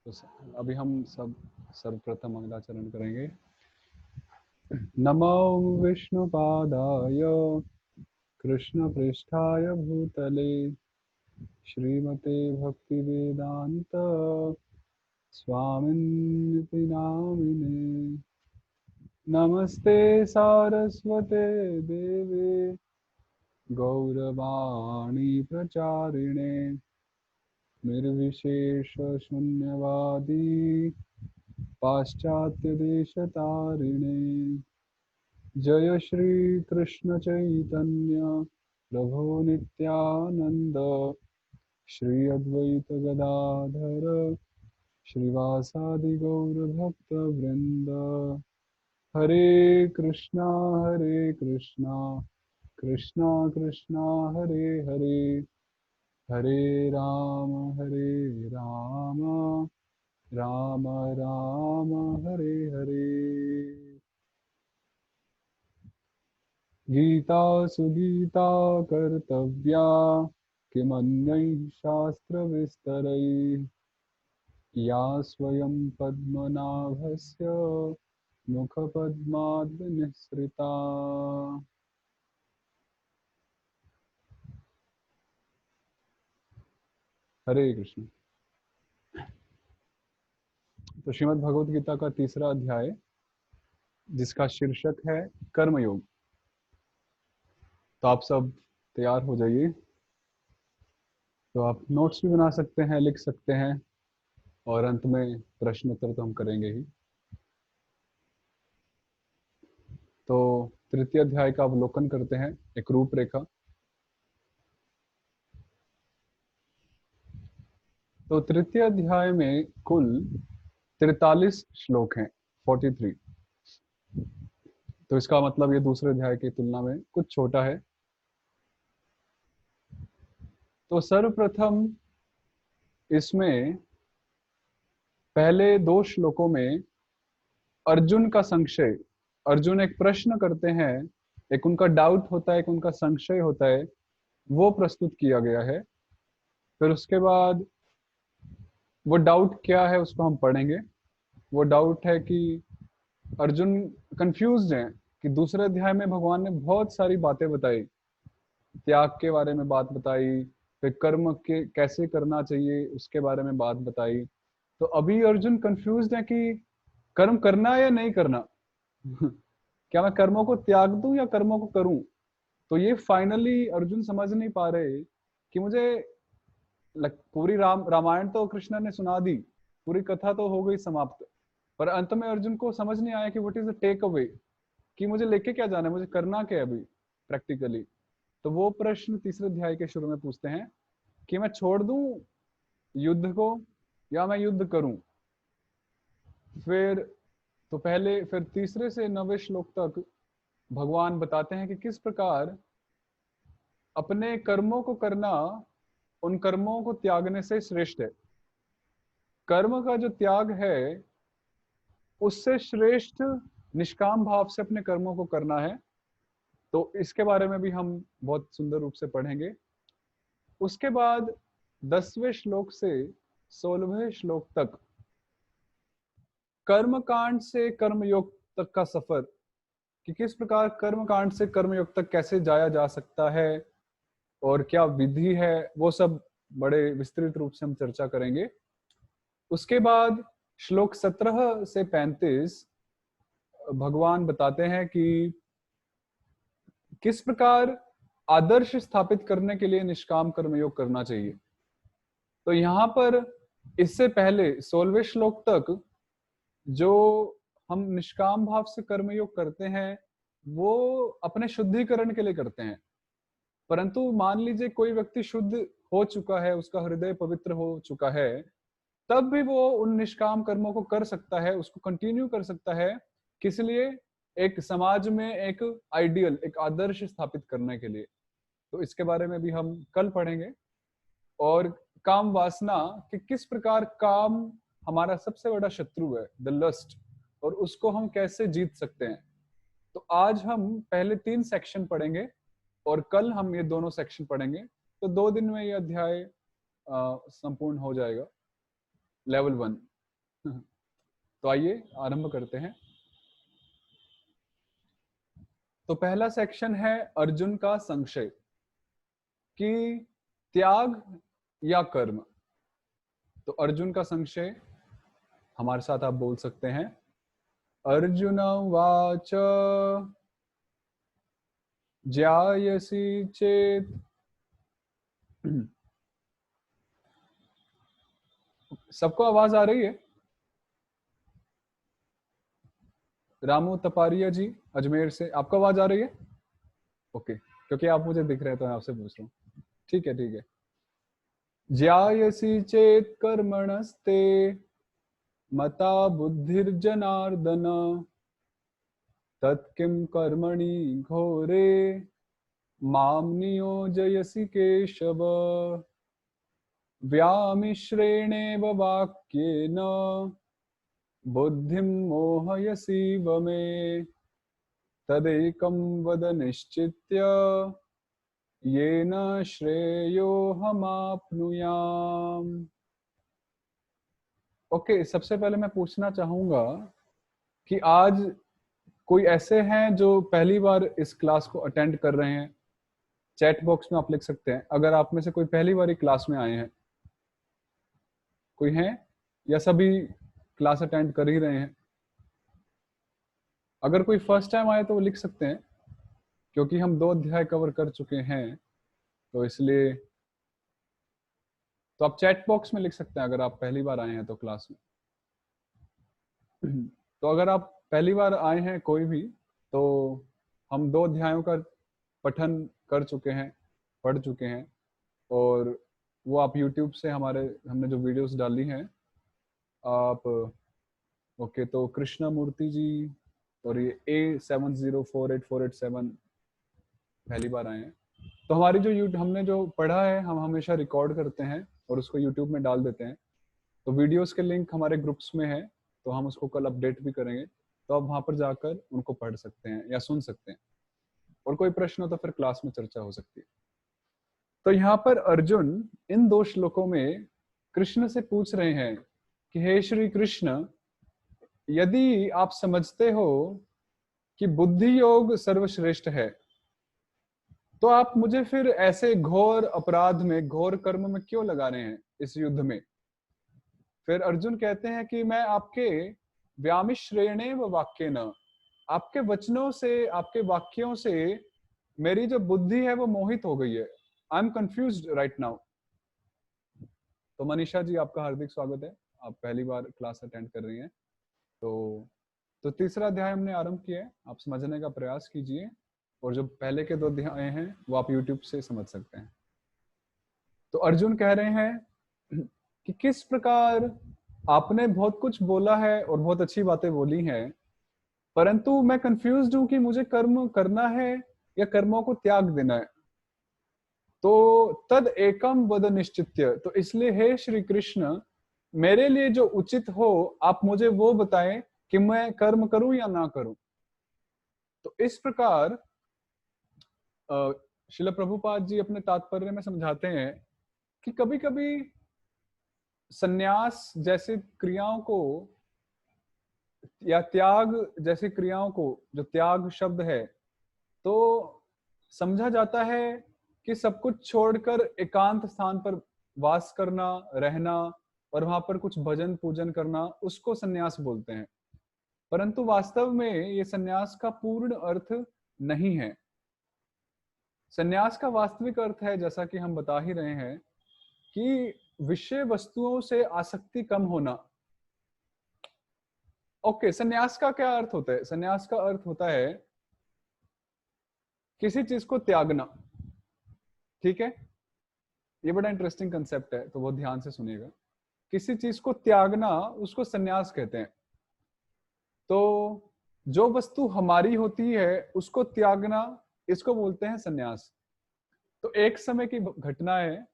तो अभी हम सब सर्वप्रथम मंगलाचरण करेंगे। नमो विष्णुपादाय कृष्णपृष्ठाय भूतले श्रीमते भक्तिवेदांत स्वामिन्निति नामिने। नमस्ते सारस्वते देवे गौरवाणी प्रचारिणे निर्विशेष शून्यवादी पाश्चात्य देशतारिणे। जय श्री कृष्ण चैतन्य प्रभु नित्यानंद श्री अद्वैत गदाधर श्रीवासादि गौर भक्त वृंद। हरे कृष्णा कृष्णा कृष्णा हरे हरे, हरे राम राम राम हरे हरे। गीता सुगीता कर्तव्या किमन्यैः शास्त्रविस्तरैः या स्वयं पद्मनाभस्य मुखपद्माद्विनिसृता। हरे कृष्ण। तो श्रीमद् भगवद गीता का तीसरा अध्याय जिसका शीर्षक है कर्मयोग। तो आप सब तैयार हो जाइए। तो आप नोट्स भी बना सकते हैं, लिख सकते हैं, और अंत में प्रश्न उत्तर तो हम करेंगे ही। तो तृतीय अध्याय का अवलोकन करते हैं, एक रूपरेखा। तो तृतीय अध्याय में कुल 43 श्लोक हैं, 43। तो इसका मतलब ये दूसरे अध्याय की तुलना में कुछ छोटा है। तो सर्वप्रथम इसमें पहले 2 श्लोकों में अर्जुन का संशय, अर्जुन एक प्रश्न करते हैं, एक उनका डाउट होता है, एक उनका संशय होता है, वो प्रस्तुत किया गया है। फिर उसके बाद वो डाउट क्या है उसको हम पढ़ेंगे। वो डाउट है कि अर्जुन कंफ्यूज्ड हैं कि दूसरे अध्याय में भगवान ने बहुत सारी बातें बताई, त्याग के बारे में बात बताई, फिर कर्म के कैसे करना चाहिए उसके बारे में बात बताई। तो अभी अर्जुन कंफ्यूज्ड है कि कर्म करना है या नहीं करना क्या मैं कर्मों को त्याग दूं या कर्मों को करूं। तो ये फाइनली अर्जुन समझ नहीं पा रहे कि मुझे पूरी रामायण तो कृष्ण ने सुना दी, पूरी कथा तो हो गई समाप्त, पर अंत में अर्जुन को समझ नहीं आया कि what is the take away, कि मुझे लेके क्या जाना है, मुझे करना क्या है अभी प्रैक्टिकली। तो वो प्रश्न तीसरे अध्याय के शुरू में पूछते हैं कि मैं छोड़ दूं युद्ध को या मैं युद्ध करूं। फिर तो पहले फिर तीसरे से 9वें श्लोक तक भगवान बताते हैं कि किस प्रकार अपने कर्मों को करना उन कर्मों को त्यागने से श्रेष्ठ है। कर्म का जो त्याग है उससे श्रेष्ठ निष्काम भाव से अपने कर्मों को करना है। तो इसके बारे में भी हम बहुत सुंदर रूप से पढ़ेंगे। उसके बाद 10वें श्लोक से 16वें श्लोक तक कर्मकांड से कर्मयोग तक का सफर, कि किस प्रकार कर्मकांड से कर्मयोग तक कैसे जाया जा सकता है और क्या विधि है, वो सब बड़े विस्तृत रूप से हम चर्चा करेंगे। उसके बाद श्लोक 17 से 35 भगवान बताते हैं कि किस प्रकार आदर्श स्थापित करने के लिए निष्काम कर्मयोग करना चाहिए। तो यहाँ पर इससे पहले 16वें श्लोक तक जो हम निष्काम भाव से कर्मयोग करते हैं वो अपने शुद्धिकरण के लिए करते हैं। परंतु मान लीजिए कोई व्यक्ति शुद्ध हो चुका है, उसका हृदय पवित्र हो चुका है, तब भी वो उन निष्काम कर्मों को कर सकता है, उसको कंटिन्यू कर सकता है। किस लिए? एक समाज में एक आइडियल, एक आदर्श स्थापित करने के लिए। तो इसके बारे में भी हम कल पढ़ेंगे। और काम वासना, कि किस प्रकार काम हमारा सबसे बड़ा शत्रु है, द लस्ट, और उसको हम कैसे जीत सकते हैं। तो आज हम पहले 3 सेक्शन पढ़ेंगे और कल हम ये दोनों सेक्शन पढ़ेंगे। तो 2 दिन में ये अध्याय संपूर्ण हो जाएगा, लेवल 1। तो आइए आरंभ करते हैं। तो पहला सेक्शन है अर्जुन का संशय कि त्याग या कर्म। तो अर्जुन का संशय हमारे साथ आप बोल सकते हैं। अर्जुन वाच ज्यायसी चेत। सबको आवाज आ रही है? रामू तपारिया जी अजमेर से, आपको आवाज आ रही है? ओके, क्योंकि आप मुझे दिख रहे हैं तो मैं आपसे पूछ रहा हूँ। ठीक है ठीक है। ज्यायसी चेत कर्मणस्ते मता बुद्धिर्जनार्दन तत्किं कर्मणि घोरे माम नियोजयसि केशव। व्यामिश्रेणेव वाक्येन बुद्धिं मोहयसीव मे तदेकं वद निश्चित्य येन श्रेयोहमाप्नुयाम। ओके, सबसे पहले मैं पूछना चाहूंगा कि आज कोई ऐसे हैं जो पहली बार इस क्लास को अटेंड कर रहे हैं? चैट बॉक्स में आप लिख सकते हैं अगर आप में से कोई पहली बार क्लास में आए हैं। कोई है या सभी क्लास अटेंड कर ही रहे हैं? अगर कोई फर्स्ट टाइम आए तो वो लिख सकते हैं, क्योंकि हम 2 अध्याय कवर कर चुके हैं तो इसलिए। तो आप चैट बॉक्स में लिख सकते हैं अगर आप पहली बार आए हैं तो क्लास में। तो अगर आप पहली बार आए हैं कोई भी, तो हम 2 अध्यायों का पठन कर चुके हैं, पढ़ चुके हैं, और वो आप YouTube से हमने जो वीडियोस डाली हैं आप। ओके, तो कृष्णा मूर्ति जी और ये A704847 पहली बार आए हैं। तो हमारी जो हमने जो पढ़ा है हम हमेशा रिकॉर्ड करते हैं और उसको यूट्यूब में डाल देते हैं। तो वीडियोस के लिंक हमारे ग्रुप्स में है, तो हम उसको कल अपडेट भी करेंगे, तो आप वहां पर जाकर उनको पढ़ सकते हैं या सुन सकते हैं, और कोई प्रश्न हो तो फिर क्लास में चर्चा हो सकती है। तो यहाँ पर अर्जुन इन 2 श्लोकों में कृष्ण से पूछ रहे हैं कि हे श्री कृष्ण, यदि आप समझते हो कि बुद्धि योग सर्वश्रेष्ठ है, तो आप मुझे फिर ऐसे घोर अपराध में, घोर कर्म में क्यों लगा रहे हैं इस युद्ध में? फिर अर्जुन कहते हैं कि मैं आपके व्यामिश्रेणे व वाक्य न, आपके वचनों से, आपके वाक्यों से मेरी जो बुद्धि है वो मोहित हो गई है। I am confuse right now. तो मनीषा जी आपका हार्दिक स्वागत है, आप पहली बार क्लास अटेंड कर रही हैं। तो तीसरा अध्याय हमने आरंभ किया है, आप समझने का प्रयास कीजिए, और जो पहले के 2 अध्याय हैं वो आप यूट्यूब से समझ सकते हैं। तो अर्जुन कह रहे हैं कि किस प्रकार आपने बहुत कुछ बोला है और बहुत अच्छी बातें बोली हैं, परंतु मैं कंफ्यूज हूं कि मुझे कर्म करना है या कर्मों को त्याग देना है। तो तद एकम वद निश्चित्य, तो इसलिए हे श्री कृष्ण, मेरे लिए जो उचित हो आप मुझे वो बताएं कि मैं कर्म करूं या ना करूं। तो इस प्रकार श्रील प्रभुपाद जी अपने तात्पर्य में समझाते हैं कि कभी कभी संन्यास जैसे क्रियाओं को या त्याग जैसी क्रियाओं को, जो त्याग शब्द है, तो समझा जाता है कि सब कुछ छोड़कर एकांत स्थान पर वास करना, रहना, और वहां पर कुछ भजन पूजन करना, उसको संन्यास बोलते हैं। परंतु वास्तव में ये संन्यास का पूर्ण अर्थ नहीं है। संन्यास का वास्तविक अर्थ है, जैसा कि हम बता ही रहे हैं, कि विषय वस्तुओं से आसक्ति कम होना। ओके, संन्यास का क्या अर्थ होता है? संन्यास का अर्थ होता है किसी चीज को त्यागना। ठीक है, ये बड़ा इंटरेस्टिंग कंसेप्ट है, तो बहुत ध्यान से सुनिएगा। किसी चीज को त्यागना, उसको संन्यास कहते हैं। तो जो वस्तु हमारी होती है उसको त्यागना, इसको बोलते हैं संन्यास। तो एक समय की घटना है,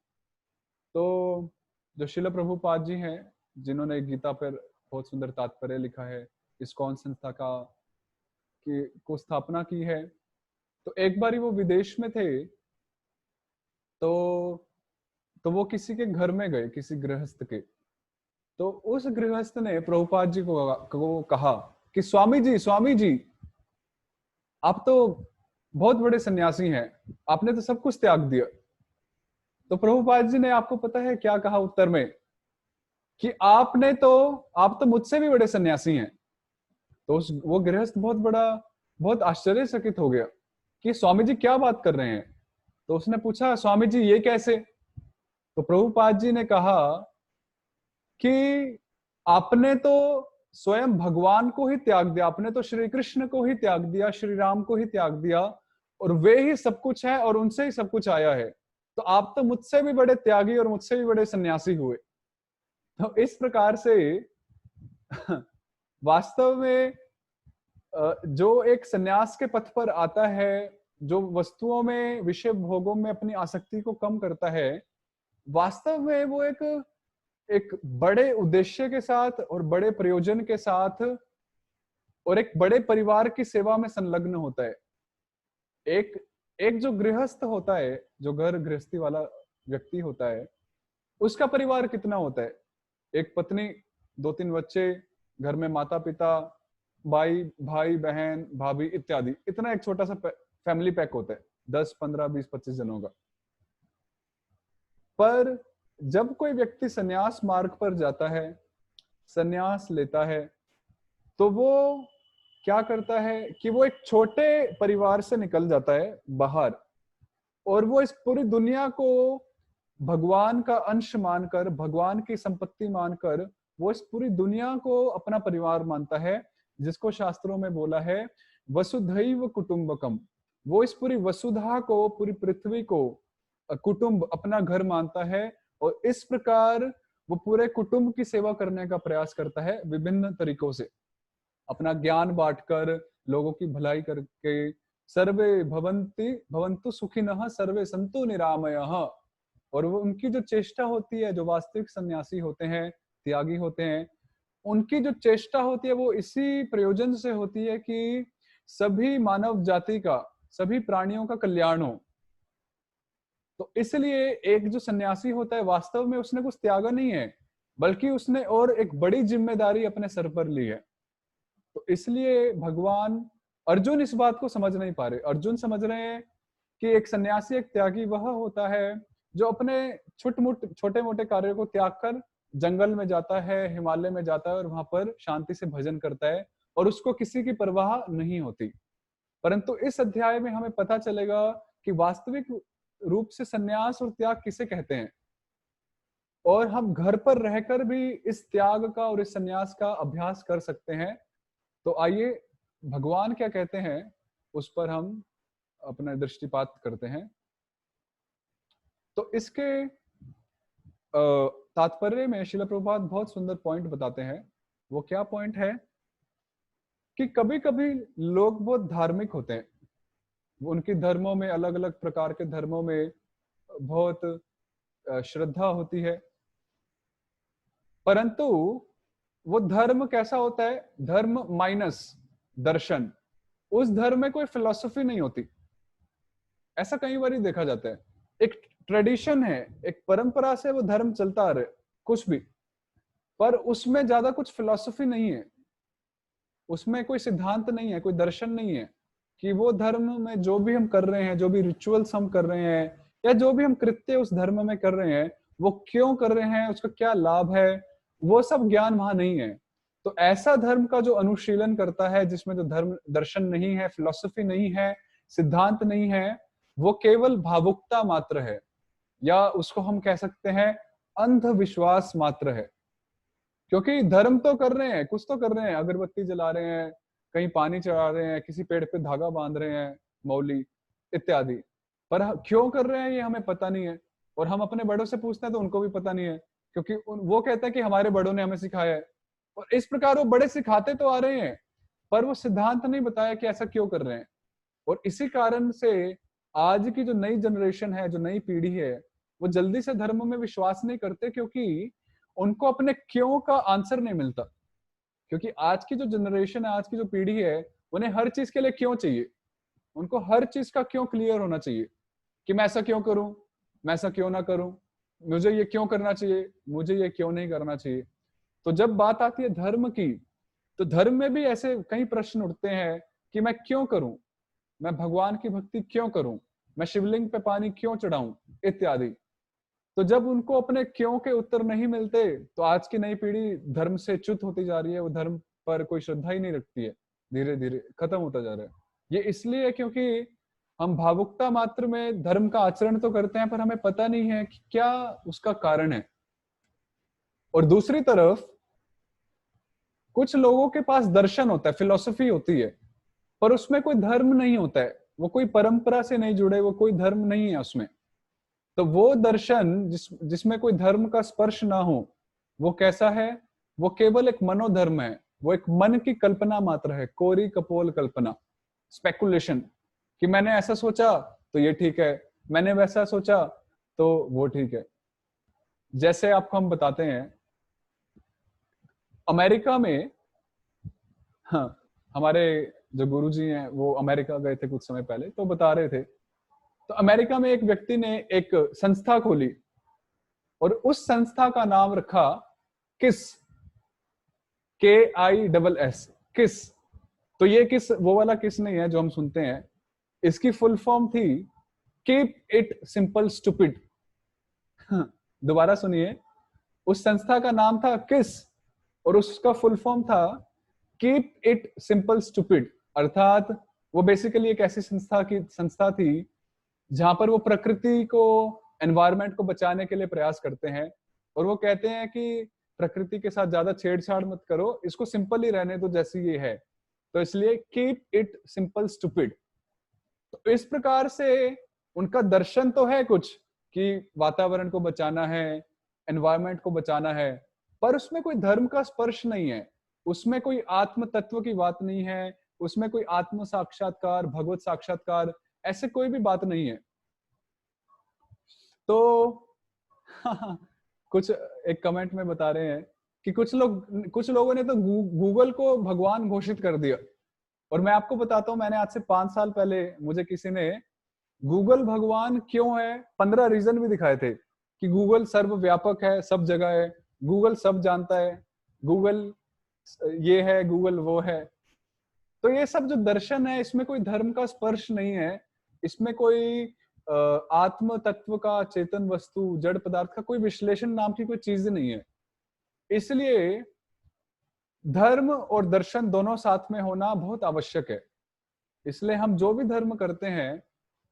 तो जो शिल प्रभुपाद जी हैं, जिन्होंने गीता पर बहुत सुंदर तात्पर्य लिखा है, इस्कॉन संस्था को स्थापना की है, तो एक बारी वो विदेश में थे, तो वो किसी के घर में गए, किसी गृहस्थ के। तो उस गृहस्थ ने प्रभुपाद जी को कहा कि स्वामी जी आप तो बहुत बड़े सन्यासी हैं, आपने तो सब कुछ त्याग दिया। तो प्रभुपाद जी ने, आपको पता है क्या कहा उत्तर में, कि आप तो मुझसे भी बड़े सन्यासी हैं। तो वो गृहस्थ बहुत आश्चर्यचकित हो गया कि स्वामी जी क्या बात कर रहे हैं। तो उसने पूछा, स्वामी जी ये कैसे? तो प्रभुपाद जी ने कहा कि आपने तो स्वयं भगवान को ही त्याग दिया, आपने तो श्री कृष्ण को ही त्याग दिया, श्री राम को ही त्याग दिया, और वे ही सब कुछ है और उनसे ही सब कुछ आया है। तो आप तो मुझसे भी बड़े त्यागी और मुझसे भी बड़े सन्यासी हुए। तो इस प्रकार से वास्तव में जो एक सन्यास के पथ पर आता है, जो वस्तुओं में, विषय भोगों में अपनी आसक्ति को कम करता है, वास्तव में वो एक बड़े उद्देश्य के साथ और बड़े प्रयोजन के साथ और एक बड़े परिवार की सेवा में संलग्न होता है। एक एक जो गृहस्थ होता है, जो घर गृहस्थी वाला व्यक्ति होता है, उसका परिवार कितना होता है? एक पत्नी, 2-3 बच्चे, घर में माता पिता, भाई बहन भाभी इत्यादि, इतना एक छोटा सा फैमिली पैक होता है, 10, 15, 20, 25 जनों का। पर जब कोई व्यक्ति सन्यास मार्ग पर जाता है, सन्यास लेता है, तो वो क्या करता है कि वो एक छोटे परिवार से निकल जाता है बाहर, और वो इस पूरी दुनिया को भगवान का अंश मानकर, भगवान की संपत्ति मानकर, वो इस पूरी दुनिया को अपना परिवार मानता है, जिसको शास्त्रों में बोला है वसुधैव कुटुंबकम। वो इस पूरी वसुधा को, पूरी पृथ्वी को कुटुंब, अपना घर मानता है, और इस प्रकार वो पूरे कुटुंब की सेवा करने का प्रयास करता है विभिन्न तरीकों से, अपना ज्ञान बांटकर, लोगों की भलाई करके। सर्वे भवन्तु सुखिनः सर्वे सन्तु निरामयः। और वो उनकी जो चेष्टा होती है, जो वास्तविक सन्यासी होते हैं, त्यागी होते हैं, उनकी जो चेष्टा होती है वो इसी प्रयोजन से होती है कि सभी मानव जाति का, सभी प्राणियों का कल्याण हो। तो इसलिए एक जो सन्यासी होता है, वास्तव में उसने कुछ त्यागा नहीं है, बल्कि उसने और एक बड़ी जिम्मेदारी अपने सर पर ली है। तो इसलिए भगवान, अर्जुन इस बात को समझ नहीं पा रहे। अर्जुन समझ रहे हैं कि एक सन्यासी, एक त्यागी वह होता है जो अपने छोटे मोटे कार्यों को त्याग कर जंगल में जाता है, हिमालय में जाता है, और वहां पर शांति से भजन करता है, और उसको किसी की परवाह नहीं होती। परंतु इस अध्याय में हमें पता चलेगा कि वास्तविक रूप से सन्यास और त्याग किसे कहते हैं, और हम घर पर रहकर भी इस त्याग का और इस सन्यास का अभ्यास कर सकते हैं। तो आइए भगवान क्या कहते हैं उस पर हम अपना दृष्टिपात करते हैं। तो इसके तात्पर्य में श्रील प्रभुपाद बहुत सुंदर पॉइंट बताते हैं। वो क्या पॉइंट है कि कभी कभी लोग बहुत धार्मिक होते हैं, उनके धर्मों में, अलग अलग प्रकार के धर्मों में बहुत श्रद्धा होती है, परंतु वो धर्म कैसा होता है? धर्म माइनस दर्शन। उस धर्म में कोई फिलॉसफी नहीं होती। ऐसा कई बार देखा जाता है, एक ट्रेडिशन है, एक परंपरा से वो धर्म चलता आ रहा है कुछ भी, पर उसमें ज्यादा कुछ फिलॉसफी नहीं है, उसमें कोई सिद्धांत नहीं है, कोई दर्शन नहीं है कि वो धर्म में जो भी हम कर रहे हैं, जो भी रिचुअल्स हम कर रहे हैं, या जो भी हम कृत्य उस धर्म में कर रहे हैं, वो क्यों कर रहे हैं, उसका क्या लाभ है, वो सब ज्ञान वहां नहीं है। तो ऐसा धर्म का जो अनुशीलन करता है, जिसमें जो धर्म दर्शन नहीं है, फिलॉसफी नहीं है, सिद्धांत नहीं है, वो केवल भावुकता मात्र है, या उसको हम कह सकते हैं अंधविश्वास मात्र है। क्योंकि धर्म तो कर रहे हैं, कुछ तो कर रहे हैं, अगरबत्ती जला रहे हैं, कहीं पानी चढ़ा रहे हैं, किसी पेड़ पे धागा बांध रहे हैं, मौली इत्यादि, पर क्यों कर रहे हैं ये हमें पता नहीं है। और हम अपने बड़ों से पूछते हैं तो उनको भी पता नहीं है, क्योंकि वो कहते हैं कि हमारे बड़ों ने हमें सिखाया है। और इस प्रकार वो बड़े सिखाते तो आ रहे हैं, पर वो सिद्धांत नहीं बताया कि ऐसा क्यों कर रहे हैं। और इसी कारण से आज की जो नई जनरेशन है, जो नई पीढ़ी है, वो जल्दी से धर्म में विश्वास नहीं करते, क्योंकि उनको अपने क्यों का आंसर नहीं मिलता। क्योंकि आज की जो जनरेशन है, आज की जो पीढ़ी है, उन्हें हर चीज के लिए क्यों चाहिए, उनको हर चीज का क्यों क्लियर होना चाहिए कि मैं ऐसा क्यों करूं, मैं ऐसा क्यों ना करूं, मुझे ये क्यों करना चाहिए, मुझे ये क्यों नहीं करना चाहिए। तो जब बात आती है धर्म की, तो धर्म में भी ऐसे कई प्रश्न उठते हैं कि मैं क्यों करूं, मैं भगवान की भक्ति क्यों करूं, मैं शिवलिंग पे पानी क्यों चढ़ाऊं, इत्यादि। तो जब उनको अपने क्यों के उत्तर नहीं मिलते, तो आज की नई पीढ़ी धर्म से च्युत होती जा रही है, वो धर्म पर कोई श्रद्धा ही नहीं रखती है, धीरे धीरे खत्म होता जा रहा है। ये इसलिए क्योंकि हम भावुकता मात्र में धर्म का आचरण तो करते हैं, पर हमें पता नहीं है कि क्या उसका कारण है। और दूसरी तरफ कुछ लोगों के पास दर्शन होता है, फिलॉसफी होती है, पर उसमें कोई धर्म नहीं होता है, वो कोई परंपरा से नहीं जुड़े, वो कोई धर्म नहीं है उसमें। तो वो दर्शन जिसमें कोई धर्म का स्पर्श ना हो, वो कैसा है? वो केवल एक मनोधर्म है, वो एक मन की कल्पना मात्र है, कोरी कपोल कल्पना, स्पेकुलेशन, कि मैंने ऐसा सोचा तो ये ठीक है, मैंने वैसा सोचा तो वो ठीक है। जैसे आपको हम बताते हैं, अमेरिका में, हाँ, हमारे जो गुरुजी हैं वो अमेरिका गए थे कुछ समय पहले, तो बता रहे थे, तो अमेरिका में एक व्यक्ति ने एक संस्था खोली और उस संस्था का नाम रखा किस, KISS, किस। तो ये किस वो वाला किस नहीं है जो हम सुनते हैं, इसकी फुल फॉर्म थी कीप इट सिंपल स्टूपिड। दोबारा सुनिए, उस संस्था का नाम था किस और उसका फुल फॉर्म था कीप इट सिंपल स्टूपिड। अर्थात वो बेसिकली एक ऐसी संस्था थी जहां पर वो प्रकृति को, एनवायरनमेंट को बचाने के लिए प्रयास करते हैं, और वो कहते हैं कि प्रकृति के साथ ज्यादा छेड़छाड़ मत करो, इसको सिंपल ही रहने दो जैसी ये है, तो इसलिए कीप इट सिंपल स्टूपिड। तो इस प्रकार से उनका दर्शन तो है कुछ कि वातावरण को बचाना है, एनवायरनमेंट को बचाना है, पर उसमें कोई धर्म का स्पर्श नहीं है, उसमें कोई आत्म तत्व की बात नहीं है, उसमें कोई आत्म साक्षात्कार, भगवत साक्षात्कार, ऐसे कोई भी बात नहीं है। तो कुछ एक कमेंट में बता रहे हैं कि कुछ लोगों ने तो गूगल को भगवान घोषित कर दिया। और मैं आपको बताता हूं, मैंने आज से 5 साल पहले मुझे किसी ने गूगल भगवान क्यों है 15 रीजन भी दिखाए थे, कि गूगल सर्वव्यापक है, सब जगह है, गूगल सब जानता है, गूगल ये है, गूगल वो है। तो ये सब जो दर्शन है, इसमें कोई धर्म का स्पर्श नहीं है, इसमें कोई आत्म तत्व का, चेतन वस्तु, जड़ पदार्थ का कोई विश्लेषण नाम की कोई चीज नहीं है। इसलिए धर्म और दर्शन दोनों साथ में होना बहुत आवश्यक है। इसलिए हम जो भी धर्म करते हैं,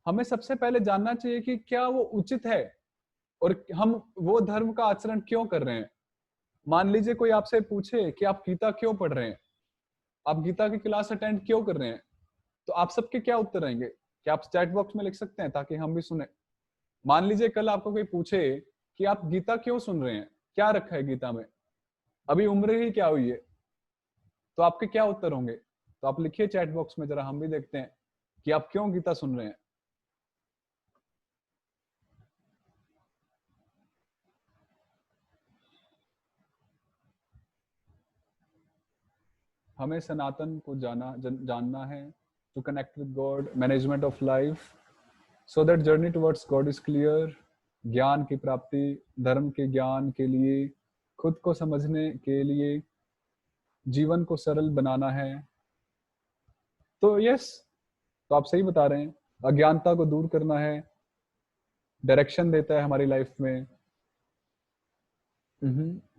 हमें सबसे पहले जानना चाहिए कि क्या वो उचित है और हम वो धर्म का आचरण क्यों कर रहे हैं। मान लीजिए कोई आपसे पूछे कि आप गीता क्यों पढ़ रहे हैं, आप गीता की क्लास अटेंड क्यों कर रहे हैं, तो आप सबके क्या उत्तर रहेंगे? क्या आप चैट बॉक्स में लिख सकते हैं ताकि हम भी सुने? मान लीजिए कल आपको कोई पूछे कि आप गीता क्यों सुन रहे हैं, क्या रखा है गीता में, अभी उम्र ही क्या हुई है, तो आपके क्या उत्तर होंगे? तो आप लिखिए चैट बॉक्स में, जरा हम भी देखते हैं कि आप क्यों गीता सुन रहे हैं। हमें सनातन को जानना है, to connect with God, management of life, so that journey towards God is clear. ज्ञान की प्राप्ति, धर्म के ज्ञान के लिए, खुद को समझने के लिए, जीवन को सरल बनाना है। तो यस, तो आप सही बता रहे हैं, अज्ञानता को दूर करना है, डायरेक्शन देता है हमारी लाइफ में।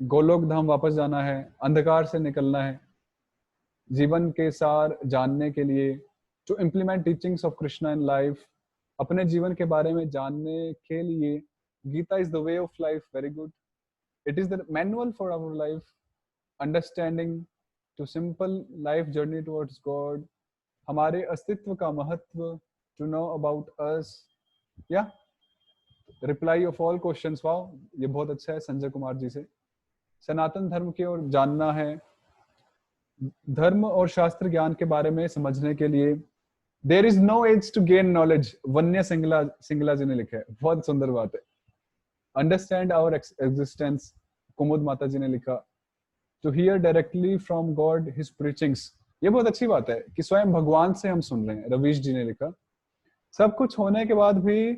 गोलोक धाम वापस जाना है, अंधकार से निकलना है, जीवन के सार जानने के लिए, to implement teachings of Krishna in life, अपने जीवन के बारे में जानने के लिए Gita is the way of life. Very good, it is the manual for our life, understanding to simple life journey towards God, हमारे अस्तित्व का महत्व, टू नो अबाउट अस, या reply of all questions. Wow, ये बहुत अच्छा है संजय कुमार जी से। सनातन धर्म की ओर जानना है, धर्म और शास्त्र ज्ञान के बारे में समझने के लिए there is no age to gain knowledge, Vanya Singla जी ने लिखा है, बहुत सुंदर बात है। अंडरस्टैंड आवर एग्जिस्टेंस, कुमुद माता जी ने लिखा। To hear directly from God his preachings, ये बहुत अच्छी बात है कि स्वयं भगवान से हम सुन रहे हैं, रवीश जी ने लिखा। सब कुछ होने के बाद भी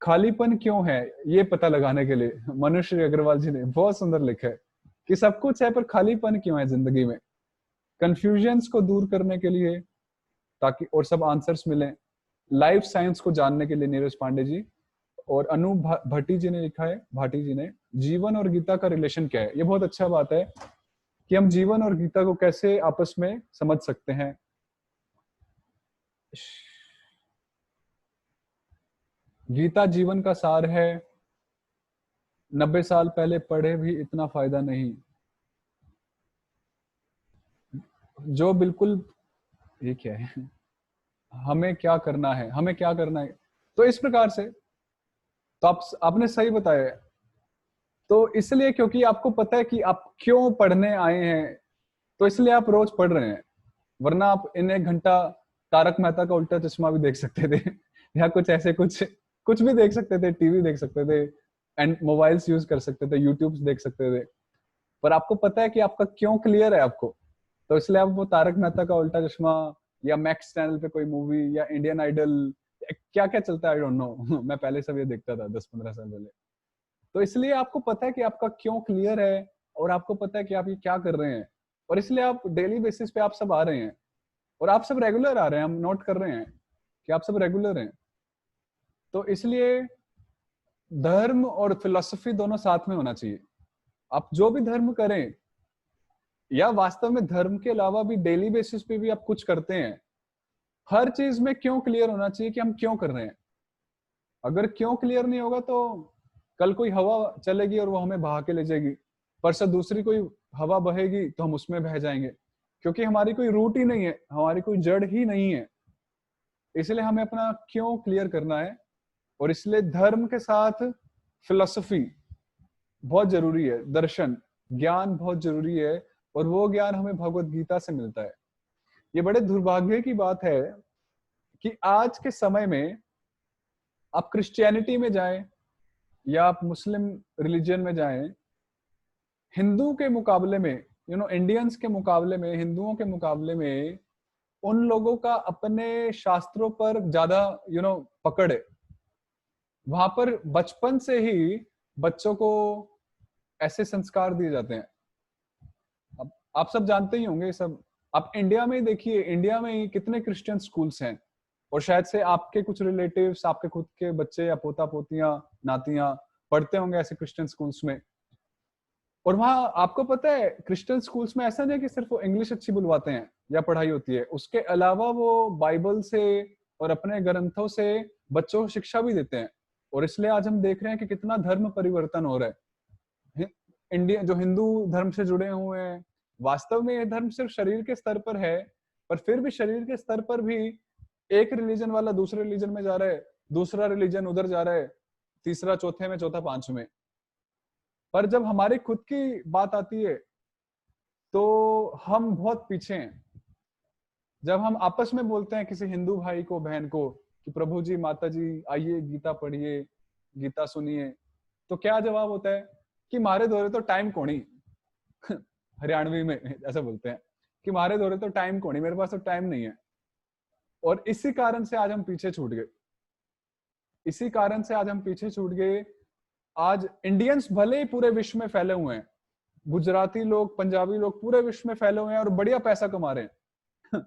खालीपन क्यों है, ये पता लगाने के लिए, मनुष्य अग्रवाल जी ने बहुत सुंदर लिखा है। कि सब कुछ है पर खालीपन क्यों है जिंदगी में। कंफ्यूजन्स को दूर करने के लिए, ताकि और सब आंसर्स मिले। लाइफ साइंस को जानने के लिए नीरज पांडे जी और अनु भट्टी जी ने लिखा है, भाटी जी ने, जीवन और गीता का रिलेशन क्या है। ये बहुत अच्छा बात है कि हम जीवन और गीता को कैसे आपस में समझ सकते हैं। गीता जीवन का सार है, 90 साल पहले पढ़े भी इतना फायदा नहीं। जो बिल्कुल, ये क्या है, हमें क्या करना है, हमें क्या करना है, तो इस प्रकार से। तो आपने सही बताया है। तो इसलिए क्योंकि आपको पता है कि आप क्यों पढ़ने आए हैं, तो इसलिए आप रोज पढ़ रहे हैं। वरना आप इन 1 घंटा तारक मेहता का उल्टा चश्मा भी देख सकते थे या कुछ ऐसे कुछ कुछ भी देख सकते थे, टीवी देख सकते थे, एंड मोबाइल्स यूज कर सकते थे, यूट्यूब देख सकते थे। पर आपको पता है कि आपका क्यों क्लियर है आपको, तो इसलिए आप वो तारक मेहता का उल्टा चश्मा या मैक्स चैनल पे कोई मूवी या इंडियन आइडल, क्या क्या चलता है आई डोंट नो मैं पहले सब ये देखता था 10-15 साल पहले। तो इसलिए आपको पता है कि आपका क्यों क्लियर है, और आपको पता है कि आप ये क्या कर रहे हैं, और इसलिए आप डेली बेसिस पे आप सब आ रहे हैं, और आप सब रेगुलर आ रहे हैं। हम नोट कर रहे हैं कि आप सब रेगुलर हैं। तो इसलिए धर्म और फिलोसफी दोनों साथ में होना चाहिए। आप जो भी धर्म करें, या वास्तव में धर्म के अलावा भी डेली बेसिस पे भी आप कुछ करते हैं, हर चीज में क्यों क्लियर होना चाहिए कि हम क्यों कर रहे हैं। अगर क्यों क्लियर नहीं होगा तो कल कोई हवा चलेगी और वो हमें बहा के ले जाएगी, परसों दूसरी कोई हवा बहेगी तो हम उसमें बह जाएंगे, क्योंकि हमारी कोई रूट ही नहीं है, हमारी कोई जड़ ही नहीं है। इसलिए हमें अपना क्यों क्लियर करना है, और इसलिए धर्म के साथ फिलोसफी बहुत जरूरी है, दर्शन ज्ञान बहुत जरूरी है, और वो ज्ञान हमें भगवत गीता से मिलता है। ये बड़े दुर्भाग्य की बात है कि आज के समय में आप क्रिश्चियनिटी में जाएं या आप मुस्लिम रिलीजन में जाएं, हिंदू के मुकाबले में, इंडियंस के मुकाबले में, हिंदुओं के मुकाबले में उन लोगों का अपने शास्त्रों पर ज्यादा पकड़ है। वहां पर बचपन से ही बच्चों को ऐसे संस्कार दिए जाते हैं। अब आप सब जानते ही होंगे सब। आप इंडिया में ही देखिए, इंडिया में ही कितने क्रिश्चियन स्कूल्स हैं, और शायद से आपके कुछ रिलेटिव्स, आपके खुद के बच्चे या पोता पोतियां, नातियां पढ़ते होंगे ऐसे क्रिश्चियन स्कूल्स में। और वहां आपको पता है क्रिश्चियन स्कूल्स में ऐसा नहीं है कि सिर्फ वो इंग्लिश अच्छी बुलवाते हैं या पढ़ाई होती है, उसके अलावा वो बाइबल से और अपने ग्रंथों से बच्चों को शिक्षा भी देते हैं। और इसलिए आज हम देख रहे हैं कि कितना धर्म परिवर्तन हो रहा है। इंडिया जो हिंदू धर्म से जुड़े हुए हैं, वास्तव में ये धर्म सिर्फ शरीर के स्तर पर है, पर फिर भी शरीर के स्तर पर भी एक रिलीजन वाला दूसरे रिलीजन में जा रहा है, दूसरा रिलीजन उधर जा रहा है, तीसरा चौथे में, चौथा पांचवें। पर जब हमारी खुद की बात आती है तो हम बहुत पीछे हैं। जब हम आपस में बोलते हैं किसी हिंदू भाई को, बहन को, कि प्रभु जी, माता जी आइए गीता पढ़िए, गीता सुनिए, तो क्या जवाब होता है कि मारे दौरे तो टाइम कोनी हरियाणवी में ऐसा बोलते हैं कि मारे दौरे तो टाइम कोनी, मेरे पास तो टाइम नहीं है। और इसी कारण से आज हम पीछे छूट गए, इसी कारण से आज हम पीछे छूट गए। आज इंडियंस भले ही पूरे विश्व में फैले हुए हैं, गुजराती लोग, पंजाबी लोग पूरे विश्व में फैले हुए हैं और बढ़िया पैसा कमा रहे हैं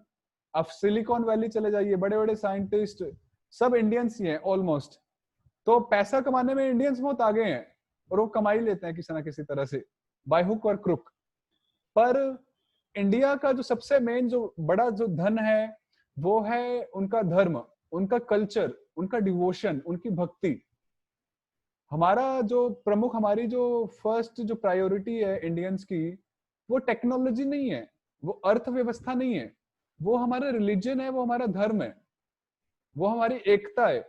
आप सिलिकॉन वैली चले जाइए, बड़े बड़े साइंटिस्ट सब इंडियंस ही हैं ऑलमोस्ट। तो पैसा कमाने में इंडियंस बहुत आगे हैं, और वो कमा ही लेते हैं किसी ना किसी तरह से, बाय हुक और क्रुक। पर इंडिया का जो सबसे मेन, जो बड़ा जो धन है, वो है उनका धर्म, उनका कल्चर, उनका डिवोशन, उनकी भक्ति। हमारा जो प्रमुख, हमारी जो फर्स्ट जो प्रायोरिटी है इंडियंस की, वो टेक्नोलॉजी नहीं है, वो अर्थव्यवस्था नहीं है, वो हमारा रिलीजन है, वो हमारा धर्म है, वो हमारी एकता है।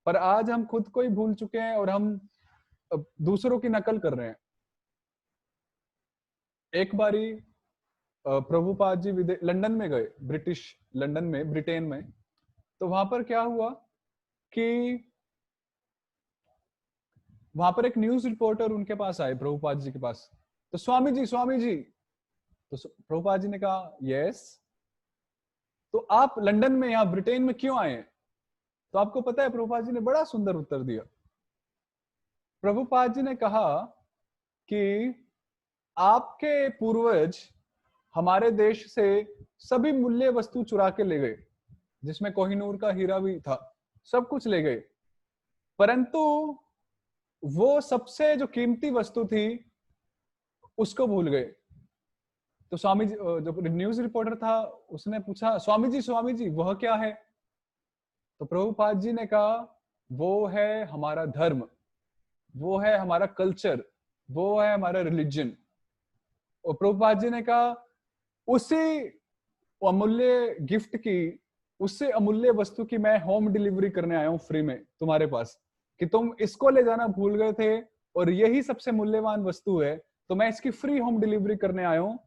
पर आज हम खुद को ही भूल चुके हैं और हम दूसरों की नकल कर रहे हैं। एक बारी प्रभुपाद जी लंदन में गए, ब्रिटिश लंदन में, ब्रिटेन में। तो वहां पर क्या हुआ कि वहां पर एक न्यूज रिपोर्टर उनके पास आए, प्रभुपाद जी के पास। तो स्वामी जी, स्वामी जी, तो प्रभुपाद जी ने कहा यस, तो आप लंदन में, यहाँ ब्रिटेन में क्यों आए? तो आपको पता है प्रभुपाद जी ने बड़ा सुंदर उत्तर दिया। प्रभुपाद जी ने कहा कि आपके पूर्वज हमारे देश से सभी मूल्य वस्तु चुरा के ले गए, जिसमें कोहिनूर का हीरा भी था, सब कुछ ले गए, परंतु वो सबसे जो कीमती वस्तु थी उसको भूल गए। तो स्वामी जी, जो न्यूज रिपोर्टर था, उसने पूछा, स्वामी जी वह क्या है? तो प्रभुपाद जी ने कहा, वो है हमारा धर्म, वो है हमारा कल्चर, वो है हमारा रिलीजन। और प्रभुपाद जी ने कहा, उसी अमूल्य गिफ्ट की, उससे अमूल्य वस्तु की मैं होम डिलीवरी करने आया हूं फ्री में तुम्हारे पास, कि तुम इसको ले जाना भूल गए थे और यही सबसे मूल्यवान वस्तु है, तो मैं इसकी फ्री होम डिलीवरी करने आया हूं।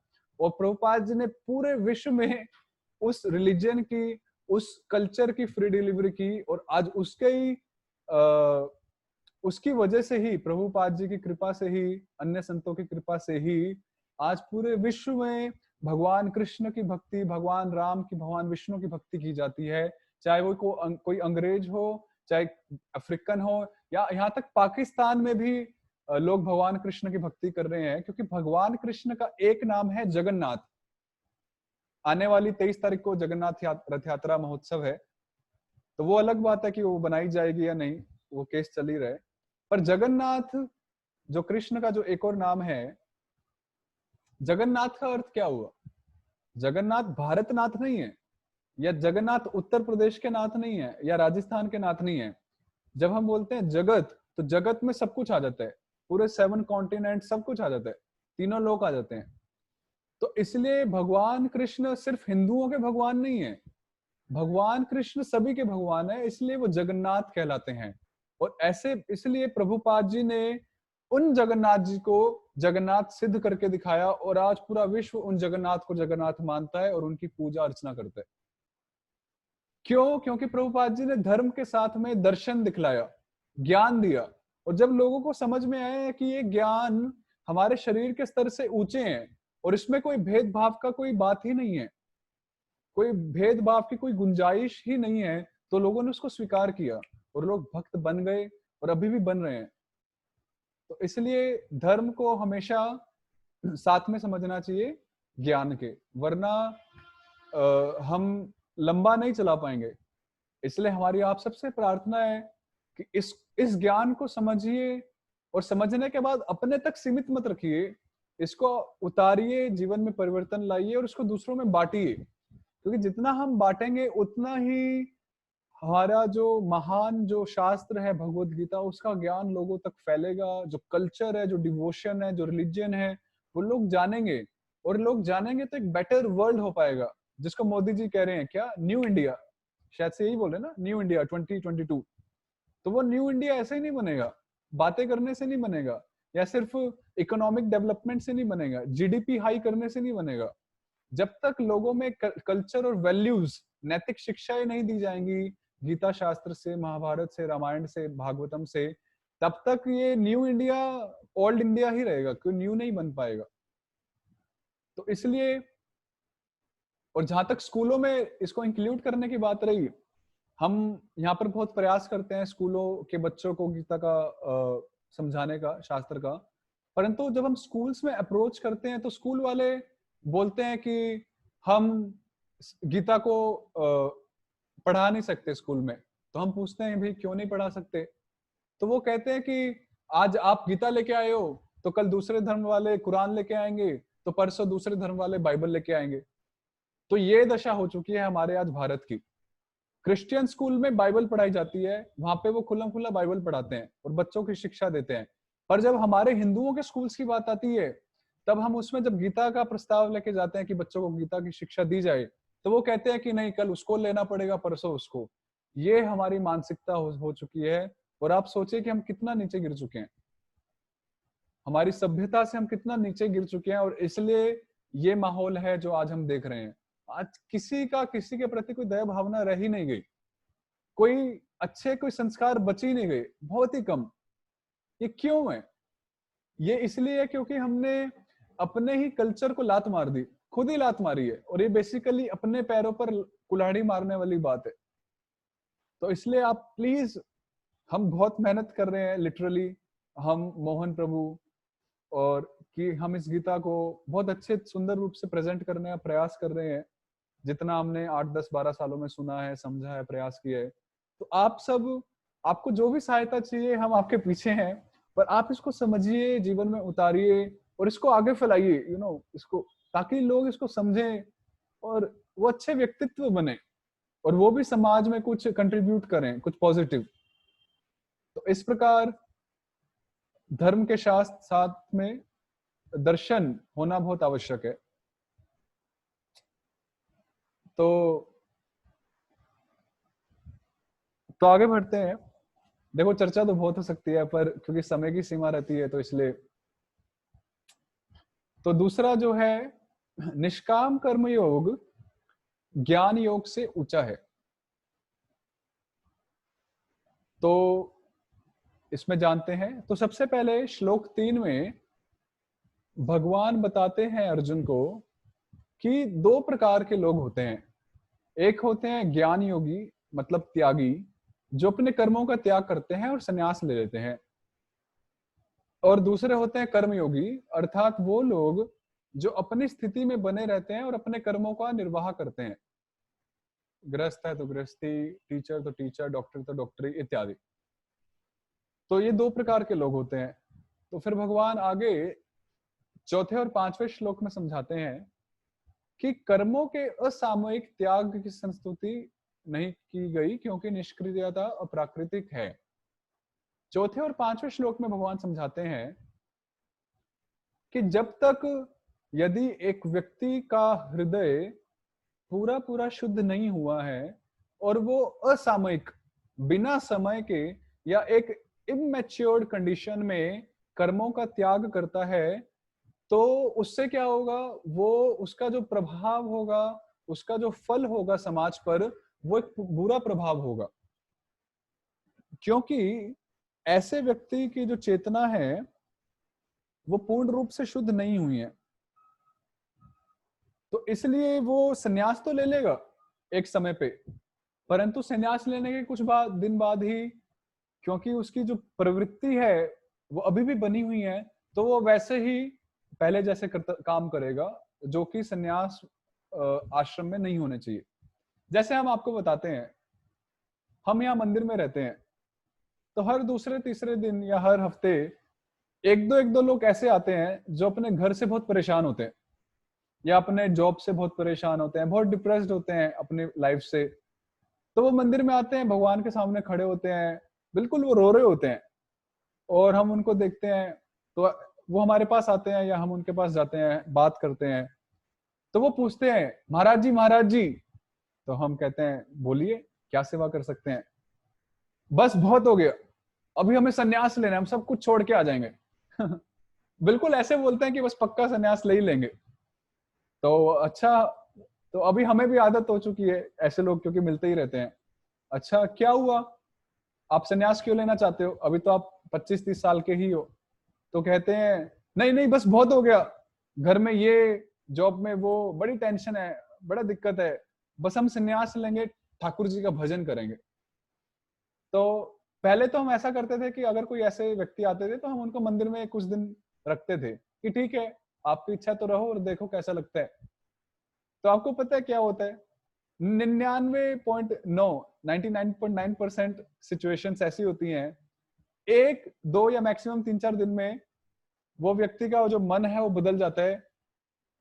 और प्रभुपाद जी ने पूरे विश्व में उस रिलीजन की, उस कल्चर की फ्री डिलीवरी की, और आज उसके ही उसकी वजह से ही, प्रभुपाद जी की कृपा से ही, अन्य संतों की कृपा से ही आज पूरे विश्व में भगवान कृष्ण की भक्ति, भगवान राम की, भगवान विष्णु की भक्ति की जाती है। चाहे वो कोई अंग्रेज हो, चाहे अफ्रीकन हो, या यहाँ तक पाकिस्तान में भी लोग भगवान कृष्ण की भक्ति कर रहे हैं, क्योंकि भगवान कृष्ण का एक नाम है जगन्नाथ। आने वाली 23 तारीख को जगन्नाथ रथ यात्रा महोत्सव है, तो वो अलग बात है कि वो बनाई जाएगी या नहीं, वो केस चल ही रहे। पर जगन्नाथ जो कृष्ण का जो एक और नाम है, जगन्नाथ का अर्थ क्या हुआ? जगन्नाथ भारत नाथ नहीं है, या जगन्नाथ उत्तर प्रदेश के नाथ नहीं है, या राजस्थान के नाथ नहीं है। जब हम बोलते हैं जगत, तो जगत में सब कुछ आ जाता है, पूरे 7 कॉन्टिनेंट सब कुछ आ जाता है, तीनों लोग आ जाते हैं। तो इसलिए भगवान कृष्ण सिर्फ हिंदुओं के भगवान नहीं है, भगवान कृष्ण सभी के भगवान है, इसलिए वो जगन्नाथ कहलाते हैं। और ऐसे इसलिए प्रभुपाद जी ने उन जगन्नाथ जी को जगन्नाथ सिद्ध करके दिखाया, और आज पूरा विश्व उन जगन्नाथ को जगन्नाथ मानता है और उनकी पूजा अर्चना करता है। क्यों? क्योंकि प्रभुपाद जी ने धर्म के साथ में दर्शन दिखलाया, ज्ञान दिया। और जब लोगों को समझ में आया कि ये ज्ञान हमारे शरीर के स्तर से ऊंचे हैं और इसमें कोई भेदभाव का कोई बात ही नहीं है, कोई भेदभाव की कोई गुंजाइश ही नहीं है, तो लोगों ने उसको स्वीकार किया और लोग भक्त बन गए और अभी भी बन रहे हैं। तो इसलिए धर्म को हमेशा साथ में समझना चाहिए ज्ञान के, वरना हम लंबा नहीं चला पाएंगे। इसलिए हमारी आप सबसे प्रार्थना है कि इस ज्ञान को समझिए, और समझने के बाद अपने तक सीमित मत रखिए, इसको उतारिए, जीवन में परिवर्तन लाइए और उसको दूसरों में बांटिए। क्योंकि जितना हम बांटेंगे उतना ही हमारा जो महान जो शास्त्र है भगवत गीता, उसका ज्ञान लोगों तक फैलेगा। जो कल्चर है, जो डिवोशन है, जो रिलीजन है, वो लोग जानेंगे, और लोग जानेंगे तो एक बेटर वर्ल्ड हो पाएगा, जिसको मोदी जी कह रहे हैं क्या, न्यू इंडिया, शायद से यही बोले ना, न्यू इंडिया 2022। तो वो न्यू इंडिया ऐसे ही नहीं बनेगा, बातें करने से नहीं बनेगा, या सिर्फ इकोनॉमिक डेवलपमेंट से नहीं बनेगा, जीडीपी हाई करने से नहीं बनेगा। जब तक लोगों में कल्चर और वैल्यूज, नैतिक शिक्षाएं नहीं दी जाएंगी गीता शास्त्र से, महाभारत से, रामायण से, भागवतम से, तब तक ये न्यू इंडिया ओल्ड इंडिया ही रहेगा, क्यों न्यू नहीं बन पाएगा। तो इसलिए, और जहां तक स्कूलों में इसको इंक्लूड करने की बात रही, हम यहाँ पर बहुत प्रयास करते हैं स्कूलों के बच्चों को गीता का समझाने का, शास्त्र का। परंतु जब हम स्कूल्स में अप्रोच करते हैं तो स्कूल वाले बोलते हैं कि हम गीता को पढ़ा नहीं सकते स्कूल में। तो हम पूछते हैं भाई क्यों नहीं पढ़ा सकते? तो वो कहते हैं कि आज आप गीता लेके आए हो, तो कल दूसरे धर्म वाले कुरान लेके आएंगे, तो परसों दूसरे धर्म वाले बाइबल लेके आएंगे। तो ये दशा हो चुकी है हमारे आज भारत की। क्रिश्चियन स्कूल में बाइबल पढ़ाई जाती है, वहां पे वो खुला खुला बाइबल पढ़ाते हैं और बच्चों की शिक्षा देते हैं। पर जब हमारे हिंदुओं के स्कूल्स की बात आती है, तब हम उसमें जब गीता का प्रस्ताव लेके जाते हैं कि बच्चों को गीता की शिक्षा दी जाए, तो वो कहते हैं कि नहीं, कल उसको लेना पड़ेगा, परसों उसको। ये हमारी मानसिकता हो चुकी है। और आप सोचिए कि हम कितना नीचे गिर चुके हैं, हमारी सभ्यता से हम कितना नीचे गिर चुके हैं, और इसलिए ये माहौल है जो आज हम देख रहे हैं। आज किसी का किसी के प्रति कोई दया भावना रह ही नहीं गई, कोई अच्छे कोई संस्कार बच ही नहीं गए, बहुत ही कम। ये क्यों है? ये इसलिए है क्योंकि हमने अपने ही कल्चर को लात मार दी, खुद ही लात मारी है, और ये बेसिकली अपने पैरों पर कुल्हाड़ी मारने वाली बात है। तो इसलिए आप प्लीज, हम बहुत मेहनत कर रहे हैं लिटरली, हम मोहन प्रभु और कि हम इस गीता को बहुत अच्छे सुंदर रूप से प्रेजेंट करने का प्रयास कर रहे हैं, जितना हमने 8, 10, 12 सालों में सुना है, समझा है, प्रयास किया है। तो आप सब, आपको जो भी सहायता चाहिए हम आपके पीछे हैं, पर आप इसको समझिए, जीवन में उतारिए और इसको आगे फैलाइए, इसको, ताकि लोग इसको समझें और वो अच्छे व्यक्तित्व बने और वो भी समाज में कुछ कंट्रीब्यूट करें, कुछ पॉजिटिव। तो इस प्रकार धर्म के शास्त्र साथ में दर्शन होना बहुत आवश्यक है। तो आगे बढ़ते हैं। देखो, चर्चा तो बहुत हो सकती है, पर क्योंकि समय की सीमा रहती है तो इसलिए। तो दूसरा जो है, निष्काम कर्म योग ज्ञान योग से ऊंचा है। तो इसमें जानते हैं। तो सबसे पहले श्लोक 3 में भगवान बताते हैं अर्जुन को कि 2 प्रकार के लोग होते हैं। एक होते हैं ज्ञान योगी, मतलब त्यागी, जो अपने कर्मों का त्याग करते हैं और संन्यास ले लेते हैं। और दूसरे होते हैं कर्मयोगी, अर्थात वो लोग जो अपनी स्थिति में बने रहते हैं और अपने कर्मों का निर्वाह करते हैं। गृहस्थ है तो गृहस्थी, टीचर तो टीचर, डॉक्टर तो डॉक्टरी इत्यादि। तो ये 2 प्रकार के लोग होते हैं। तो फिर भगवान आगे चौथे और 5वें श्लोक में समझाते हैं कि कर्मों के असामयिक त्याग की संस्तुति नहीं की गई, क्योंकि निष्क्रियता अप्राकृतिक है। चौथे और 5वें श्लोक में भगवान समझाते हैं कि जब तक यदि एक व्यक्ति का हृदय पूरा पूरा शुद्ध नहीं हुआ है और वो असामयिक, बिना समय के या एक इमेच्योर्ड कंडीशन में कर्मों का त्याग करता है, तो उससे क्या होगा, वो उसका जो प्रभाव होगा, उसका जो फल होगा समाज पर, वो एक बुरा प्रभाव होगा। क्योंकि ऐसे व्यक्ति की जो चेतना है वो पूर्ण रूप से शुद्ध नहीं हुई है। तो इसलिए वो संन्यास तो ले लेगा एक समय पे, परंतु संन्यास लेने के कुछ दिन बाद ही, क्योंकि उसकी जो प्रवृत्ति है वो अभी भी बनी हुई है, तो वो वैसे ही पहले जैसे काम करेगा, जो कि संन्यास आश्रम में नहीं होने चाहिए। जैसे हम आपको बताते हैं, हम यहाँ मंदिर में रहते हैं, तो हर दूसरे तीसरे दिन या हर हफ्ते एक दो लोग ऐसे आते हैं जो अपने घर से बहुत परेशान होते हैं या अपने जॉब से बहुत परेशान होते हैं, बहुत डिप्रेस्ड होते हैं अपनी लाइफ से। तो वो मंदिर में आते हैं, भगवान के सामने खड़े होते हैं, बिल्कुल वो रो रहे होते हैं, और हम उनको देखते हैं तो वो हमारे पास आते हैं या हम उनके पास जाते हैं, बात करते हैं। तो वो पूछते हैं, महाराज जी महाराज जी। तो हम कहते हैं, बोलिए क्या सेवा कर सकते हैं। बस बहुत हो गया, अभी हमें संन्यास लेना है, हम सब कुछ छोड़ के आ जाएंगे। बिल्कुल ऐसे बोलते हैं कि बस पक्का संन्यास ले ही लेंगे। तो अच्छा, तो अभी हमें भी आदत हो चुकी है ऐसे लोग, क्योंकि मिलते ही रहते हैं। अच्छा क्या हुआ, आप संन्यास क्यों लेना चाहते हो, अभी तो आप 25-30 साल के ही हो। तो कहते हैं, नहीं नहीं बस बहुत हो गया, घर में ये, जॉब में वो, बड़ी टेंशन है, बड़ा दिक्कत है, बस हम संन्यास लेंगे, ठाकुर जी का भजन करेंगे। तो पहले तो हम ऐसा करते थे कि अगर कोई ऐसे व्यक्ति आते थे तो हम उनको मंदिर में कुछ दिन रखते थे कि ठीक है, आपकी इच्छा तो रहो और देखो कैसा लगता है। तो आपको पता है क्या होता है, 99.9 सिचुएशंस ऐसी होती हैं, 1, 2 या मैक्सिमम 3-4 दिन में वो व्यक्ति का जो मन है वो बदल जाता है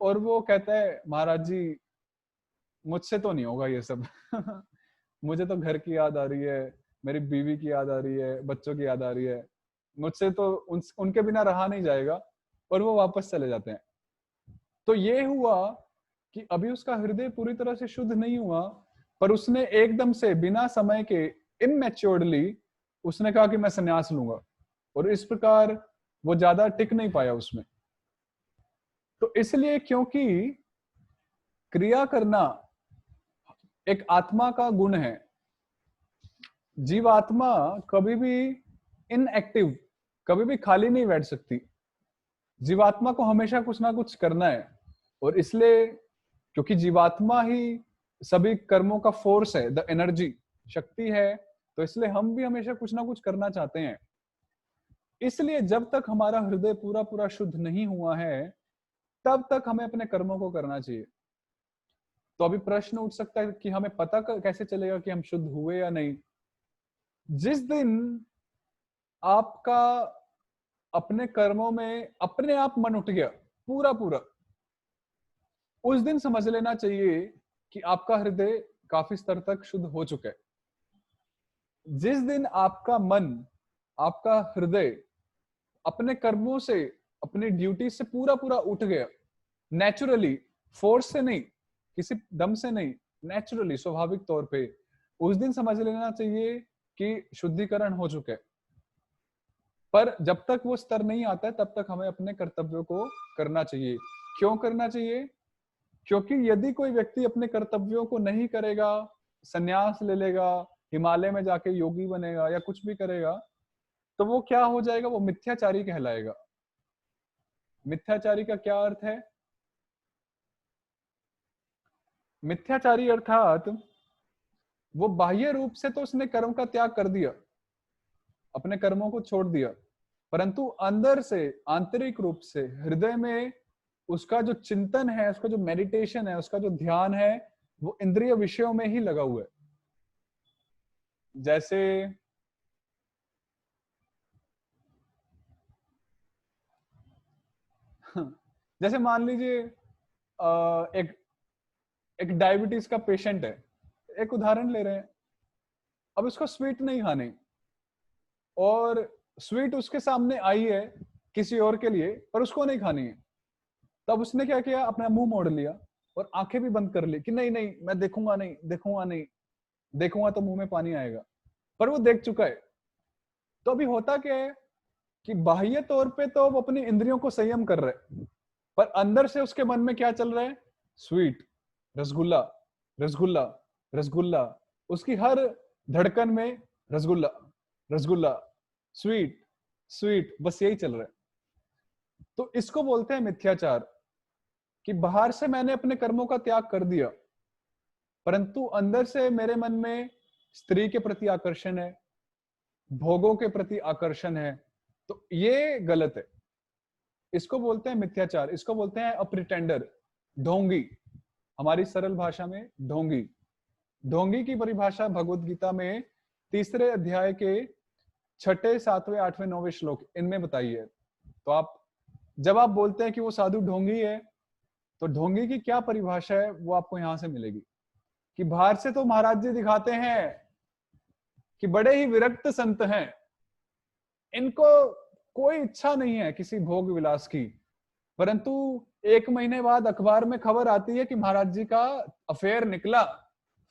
और वो कहता है, महाराज जी मुझसे तो नहीं होगा ये सब। मुझे तो घर की याद आ रही है, मेरी बीवी की याद आ रही है, बच्चों की याद आ रही है, मुझसे तो उनके बिना रहा नहीं जाएगा, और वो वापस चले जाते हैं। तो ये हुआ कि अभी उसका हृदय पूरी तरह से शुद्ध नहीं हुआ, पर उसने एकदम से बिना समय के इमेच्योर्डली उसने कहा कि मैं संन्यास लूंगा, और इस प्रकार वो ज्यादा टिक नहीं पाया उसमें। तो इसलिए, क्योंकि क्रिया करना एक आत्मा का गुण है, जीवात्मा कभी भी इनएक्टिव, कभी भी खाली नहीं बैठ सकती। जीवात्मा को हमेशा कुछ ना कुछ करना है, और इसलिए क्योंकि जीवात्मा ही सभी कर्मों का फोर्स है, द एनर्जी, शक्ति है, तो इसलिए हम भी हमेशा कुछ ना कुछ करना चाहते हैं। इसलिए जब तक हमारा हृदय पूरा पूरा शुद्ध नहीं हुआ है, तब तक हमें अपने कर्मों को करना चाहिए। तो अभी प्रश्न उठ सकता है कि हमें पता कैसे चलेगा कि हम शुद्ध हुए या नहीं। जिस दिन आपका अपने कर्मों में अपने आप मन उठ गया पूरा पूरा, उस दिन समझ लेना चाहिए कि आपका हृदय काफी स्तर तक शुद्ध हो चुका है। जिस दिन आपका मन, आपका हृदय अपने कर्मों से, अपनी ड्यूटी से पूरा पूरा उठ गया, नेचुरली, फोर्स से नहीं, किसी दम से नहीं, नेचुरली, स्वाभाविक तौर पे, उस दिन समझ लेना चाहिए कि शुद्धिकरण हो चुका है। पर जब तक वो स्तर नहीं आता है, तब तक हमें अपने कर्तव्यों को करना चाहिए। क्यों करना चाहिए? क्योंकि यदि कोई व्यक्ति अपने कर्तव्यों को नहीं करेगा, संन्यास ले लेगा, हिमालय में जाके योगी बनेगा या कुछ भी करेगा, तो वो क्या हो जाएगा? वो मिथ्याचारी कहलाएगा। मिथ्याचारी का क्या अर्थ है? मिथ्याचारी अर्थात वो बाह्य रूप से तो उसने कर्म का त्याग कर दिया, अपने कर्मों को छोड़ दिया, परंतु अंदर से, आंतरिक रूप से, हृदय में उसका जो चिंतन है, उसका जो मेडिटेशन है, उसका जो ध्यान है, वो इंद्रिय विषयों में ही लगा हुआ है। जैसे मान लीजिए एक एक डायबिटीज का पेशेंट है, एक उदाहरण ले रहे हैं। अब उसको स्वीट नहीं खानी, और स्वीट उसके सामने आई है किसी और के लिए, पर उसको नहीं खानी है। तब उसने क्या किया? अपना मुंह मोड़ लिया और आंखें भी बंद कर ली कि नहीं नहीं, मैं देखूंगा नहीं, देखूंगा नहीं, देखूंगा तो मुंह में पानी आएगा। पर वो देख चुका है। तो अभी होता क्या है कि बाह्य तौर पे तो वो अपनी इंद्रियों को संयम कर रहे हैं, पर अंदर से उसके मन में क्या चल रहा है? स्वीट, रसगुल्ला, रसगुल्ला, रसगुल्ला। उसकी हर धड़कन में रसगुल्ला, रसगुल्ला, स्वीट, स्वीट, बस यही चल रहा है। तो इसको बोलते हैं मिथ्याचार, कि बाहर से मैंने अपने कर्मों का त्याग कर दिया, परंतु अंदर से मेरे मन में स्त्री के प्रति आकर्षण है, भोगों के प्रति आकर्षण है। तो ये गलत है। इसको बोलते हैं मिथ्याचार, इसको बोलते हैं अप्रिटेंडर, ढोंगी। हमारी सरल भाषा में ढोंगी। ढोंगी की परिभाषा भगवत गीता में 3 अध्याय के 6, 7, 8, 9 श्लोक इनमें बताई है। तो आप जब आप बोलते हैं कि वो साधु ढोंगी है, तो ढोंगी की क्या परिभाषा है वो आपको यहां से मिलेगी। कि बाहर से तो महाराज जी दिखाते हैं कि बड़े ही विरक्त संत हैं, इनको कोई इच्छा नहीं है किसी भोग विलास की, परंतु 1 महीने बाद अखबार में खबर आती है कि महाराज जी का अफेयर निकला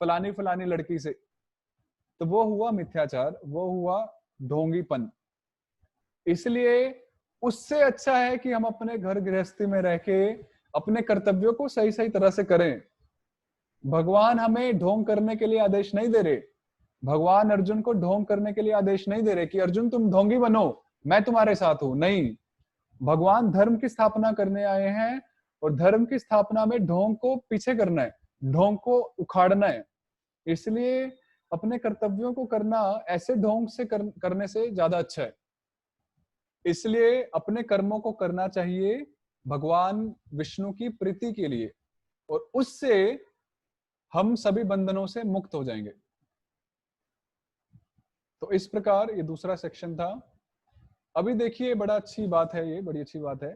फलानी फलानी लड़की से। तो वो हुआ मिथ्याचार, वो हुआ ढोंगीपन। इसलिए उससे अच्छा है कि हम अपने घर गृहस्थी में रह के अपने कर्तव्यों को सही सही तरह से करें। भगवान हमें ढोंग करने के लिए आदेश नहीं दे रहे। भगवान अर्जुन को ढोंग करने के लिए आदेश नहीं दे रहे कि अर्जुन तुम ढोंगी बनो, मैं तुम्हारे साथ हूं। नहीं, भगवान धर्म की स्थापना करने आए हैं, और धर्म की स्थापना में ढोंग को पीछे करना है, ढोंग को उखाड़ना है। इसलिए अपने कर्तव्यों को करना ऐसे ढोंग से करने से ज्यादा अच्छा है। इसलिए अपने कर्मों को करना चाहिए भगवान विष्णु की प्रीति के लिए, और उससे हम सभी बंधनों से मुक्त हो जाएंगे। तो इस प्रकार ये दूसरा सेक्शन था। अभी देखिए, बड़ा अच्छी बात है, ये बड़ी अच्छी बात है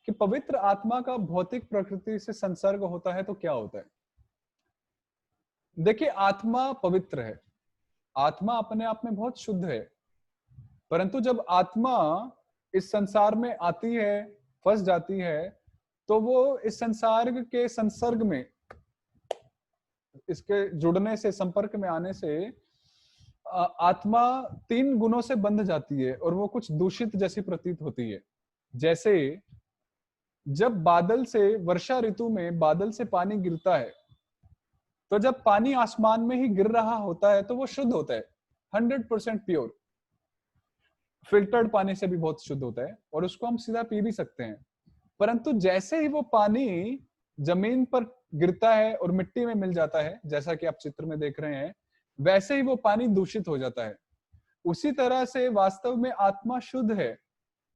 कि पवित्र आत्मा का भौतिक प्रकृति से संसर्ग होता है तो क्या होता है। देखिए, आत्मा पवित्र है, आत्मा अपने आप में बहुत शुद्ध है, परंतु जब आत्मा इस संसार में आती है, फंस जाती है, तो वो इस संसार के संसर्ग में, इसके जुड़ने से, संपर्क में आने से आत्मा 3 गुणों से बंध जाती है, और वो कुछ दूषित जैसी प्रतीत होती है। जैसे जब बादल से, वर्षा ऋतु में बादल से पानी गिरता है, तो जब पानी आसमान में ही गिर रहा होता है तो वो शुद्ध होता है, 100% प्योर। फिल्टर्ड पानी से भी बहुत शुद्ध होता है, और उसको हम सीधा पी भी सकते हैं। परंतु जैसे ही वो पानी जमीन पर गिरता है और मिट्टी में मिल जाता है, जैसा कि आप चित्र में देख रहे हैं, वैसे ही वो पानी दूषित हो जाता है। उसी तरह से वास्तव में आत्मा शुद्ध है,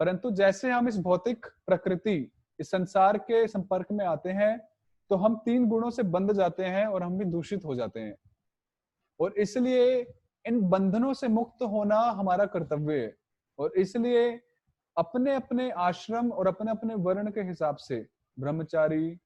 परंतु जैसे हम इस भौतिक प्रकृति, इस संसार के संपर्क में आते हैं, तो हम 3 गुणों से बंध जाते हैं और हम भी दूषित हो जाते हैं। और इसलिए इन बंधनों से मुक्त होना हमारा कर्तव्य है। और इसलिए अपने अपने आश्रम और अपने अपने वर्ण के हिसाब से ब्रह्मचारी,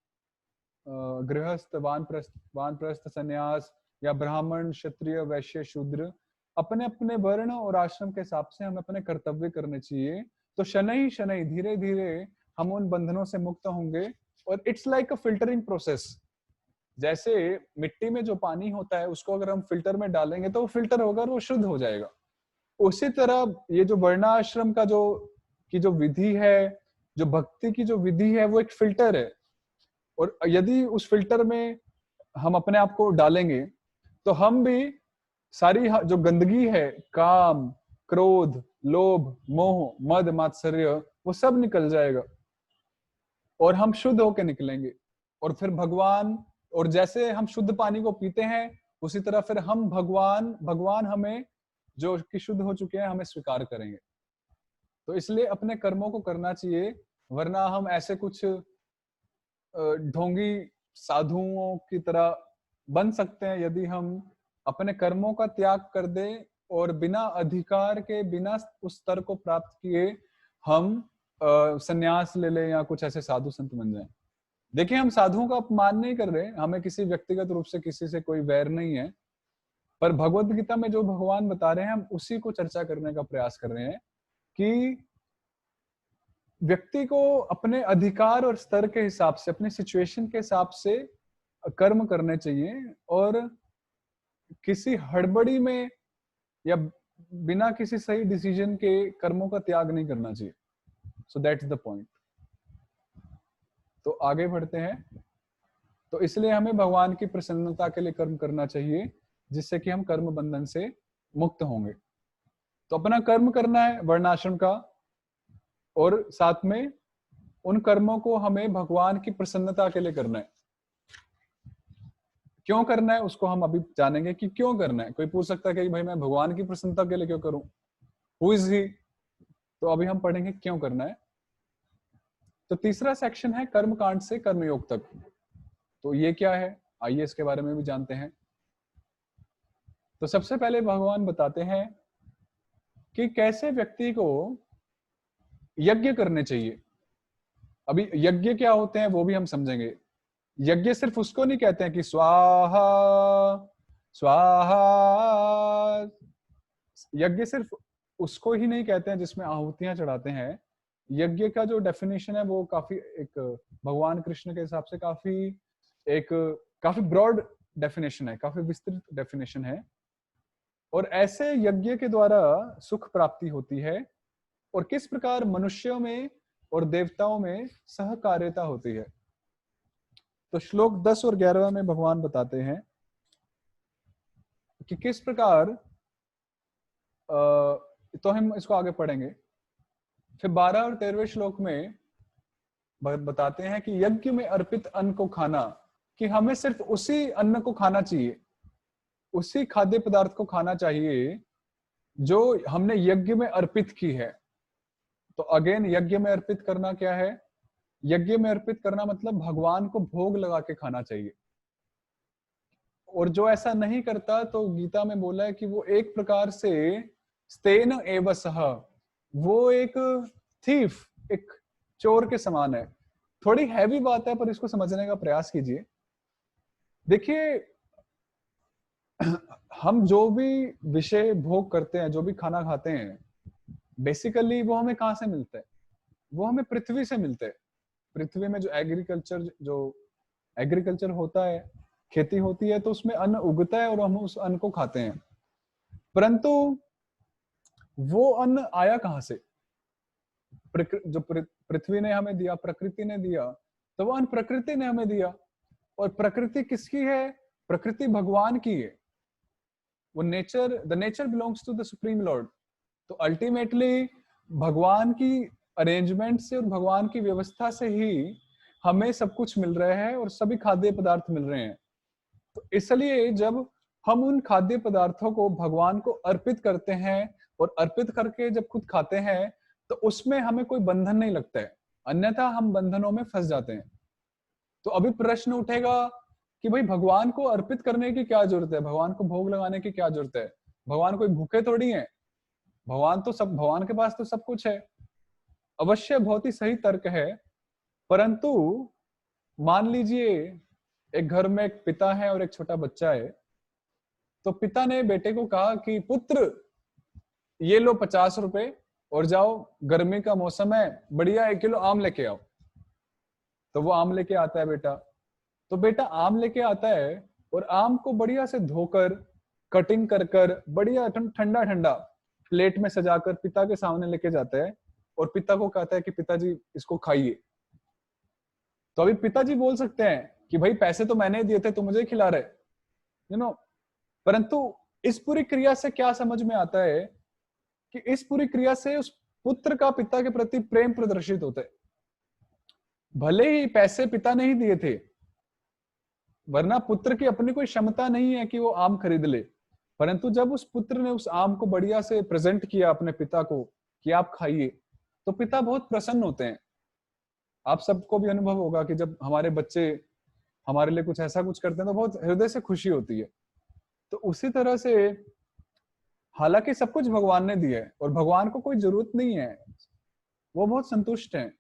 गृहस्थ, वानप्रस्थ, सन्यास, या ब्राह्मण, क्षत्रिय, वैश्य, शूद्र, अपने अपने वर्ण और आश्रम के हिसाब से हमें अपने कर्तव्य करने चाहिए। तो शनै शनै, धीरे धीरे हम उन बंधनों से मुक्त होंगे। और it's like a filtering process. जैसे मिट्टी में जो पानी होता है उसको अगर हम फिल्टर में डालेंगे तो वो फिल्टर होगा और वो शुद्ध हो जाएगा। उसी तरह ये जो वर्णाश्रम का जो विधि है, जो भक्ति की जो विधि है, वो एक फिल्टर है। और यदि उस फिल्टर में हम अपने आप को डालेंगे तो हम भी सारी जो गंदगी है, काम, क्रोध, लोभ, मोह, मद, मात्सर्य, वो सब निकल जाएगा और हम शुद्ध होके निकलेंगे। और फिर भगवान, और जैसे हम शुद्ध पानी को पीते हैं उसी तरह फिर हम भगवान हमें, जो कि शुद्ध हो चुके हैं, हमें स्वीकार करेंगे। तो इसलिए अपने कर्मों को करना चाहिए, वरना हम ऐसे कुछ ढोंगी साधुओं की तरह बन सकते हैं यदि हम अपने कर्मों का त्याग कर दें और बिना अधिकार के, बिना उस स्तर को प्राप्त किए हम संन्यास ले लें या कुछ ऐसे साधु संत बन जाएं। देखिए, हम साधुओं का अपमान नहीं कर रहे, हमें किसी व्यक्तिगत रूप से किसी से कोई वैर नहीं है, पर भगवत गीता में जो भगवान बता रहे हैं हम उसी को चर्चा करने का प्रयास कर रहे हैं कि व्यक्ति को अपने अधिकार और स्तर के हिसाब से, अपने सिचुएशन के हिसाब से कर्म करने चाहिए और किसी हड़बड़ी में या बिना किसी सही डिसीजन के कर्मों का त्याग नहीं करना चाहिए। So that's the point. तो आगे बढ़ते हैं। तो इसलिए हमें भगवान की प्रसन्नता के लिए कर्म करना चाहिए, जिससे कि हम कर्म बंधन से मुक्त होंगे। तो अपना कर्म करना है वर्णाश्रम का, और साथ में उन कर्मों को हमें भगवान की प्रसन्नता के लिए करना है। क्यों करना है उसको हम अभी जानेंगे कि क्यों करना है। कोई पूछ सकता है कि भाई मैं भगवान की प्रसन्नता के लिए क्यों करूं, हु इज ही। तो अभी हम पढ़ेंगे क्यों करना है। तो तीसरा सेक्शन है कर्म कांड से कर्मयोग तक। तो ये क्या है, आइए इसके बारे में भी जानते हैं। तो सबसे पहले भगवान बताते हैं कि कैसे व्यक्ति को यज्ञ करने चाहिए। अभी यज्ञ क्या होते हैं वो भी हम समझेंगे। यज्ञ सिर्फ उसको नहीं कहते हैं कि स्वाहा स्वाहा, यज्ञ सिर्फ उसको ही नहीं कहते हैं जिसमें आहुतियां चढ़ाते हैं। यज्ञ का जो डेफिनेशन है वो काफी एक भगवान कृष्ण के हिसाब से काफी ब्रॉड डेफिनेशन है, काफी विस्तृत डेफिनेशन है। और ऐसे यज्ञ के द्वारा सुख प्राप्ति होती है और किस प्रकार मनुष्यों में और देवताओं में सहकार्यता होती है। तो श्लोक 10 और 11 में भगवान बताते हैं कि किस प्रकार, तो हम इसको आगे पढ़ेंगे। फिर 12 और 13वें श्लोक में बताते हैं कि यज्ञ में अर्पित अन्न को खाना, कि हमें सिर्फ उसी अन्न को खाना चाहिए, उसी खाद्य पदार्थ को खाना चाहिए जो हमने यज्ञ में अर्पित की है। तो अगेन यज्ञ में अर्पित करना क्या है? यज्ञ में अर्पित करना मतलब भगवान को भोग लगा के खाना चाहिए। और जो ऐसा नहीं करता तो गीता में बोला है कि वो एक प्रकार से स्तेन एव सह, वो एक थीफ, एक चोर के समान है। थोड़ी हैवी बात है पर इसको समझने का प्रयास कीजिए। देखिए, हम जो भी विषय भोग करते हैं, जो भी खाना खाते हैं, बेसिकली वो हमें कहाँ से मिलता है? वो हमें पृथ्वी से मिलता है। पृथ्वी में जो एग्रीकल्चर होता है, खेती होती है, तो उसमें अन्न उगता है और हम उस अन्न को खाते हैं। परंतु वो अन्न आया कहाँ से? जो पृथ्वी ने हमें दिया, प्रकृति ने दिया, तो वो अन्न प्रकृति ने हमें दिया। और प्रकृति किसकी है? प्रकृति भगवान की है। वो the nature belongs to the supreme lord. तो अल्टीमेटली भगवान की अरेंजमेंट से और भगवान की व्यवस्था से ही हमें सब कुछ मिल रहा है और सभी खाद्य पदार्थ मिल रहे हैं। तो इसलिए जब हम उन खाद्य पदार्थों को भगवान को अर्पित करते हैं और अर्पित करके जब खुद खाते हैं तो उसमें हमें कोई बंधन नहीं लगता है, अन्यथा हम बंधनों में फंस जाते हैं। तो अभी प्रश्न उठेगा कि भाई भगवान को अर्पित करने की क्या जरूरत है, भगवान को भोग लगाने की क्या जरूरत है, भगवान कोई भूखे थोड़ी है, भगवान के पास तो सब कुछ है। अवश्य बहुत ही सही तर्क है, परंतु मान लीजिए एक घर में एक पिता है और एक छोटा बच्चा है। तो पिता ने बेटे को कहा कि पुत्र ये लो 50 रुपए और जाओ, गर्मी का मौसम है, बढ़िया 1 किलो आम लेके आओ। तो वो आम लेके आता है बेटा। तो बेटा आम लेके आता है और आम को बढ़िया से धोकर कटिंग कर कर बढ़िया ठंडा ठंडा प्लेट में सजाकर पिता के सामने लेके जाता है और पिता को कहता है कि पिताजी इसको खाइए। तो अभी पिताजी बोल सकते हैं कि भाई पैसे तो मैंने दिए थे, तुम मुझे खिला रहे, परंतु इस पूरी क्रिया से क्या समझ में आता है कि इस पूरी क्रिया से उस पुत्र का पिता के प्रति प्रेम प्रदर्शित होता है। भले ही पैसे पिता ने ही दिए थे, वरना पुत्र की अपनी कोई क्षमता नहीं है कि वो आम खरीद ले, परंतु जब उस पुत्र ने उस आम को बढ़िया से प्रेजेंट किया अपने पिता को कि आप खाइए, तो पिता बहुत प्रसन्न होते हैं। आप सबको भी अनुभव होगा कि जब हमारे बच्चे हमारे लिए कुछ ऐसा कुछ करते हैं तो बहुत हृदय से खुशी होती है। तो उसी तरह से हालांकि सब कुछ भगवान ने दिया है और भगवान को कोई जरूरत नहीं है, वो बहुत संतुष्ट हैं,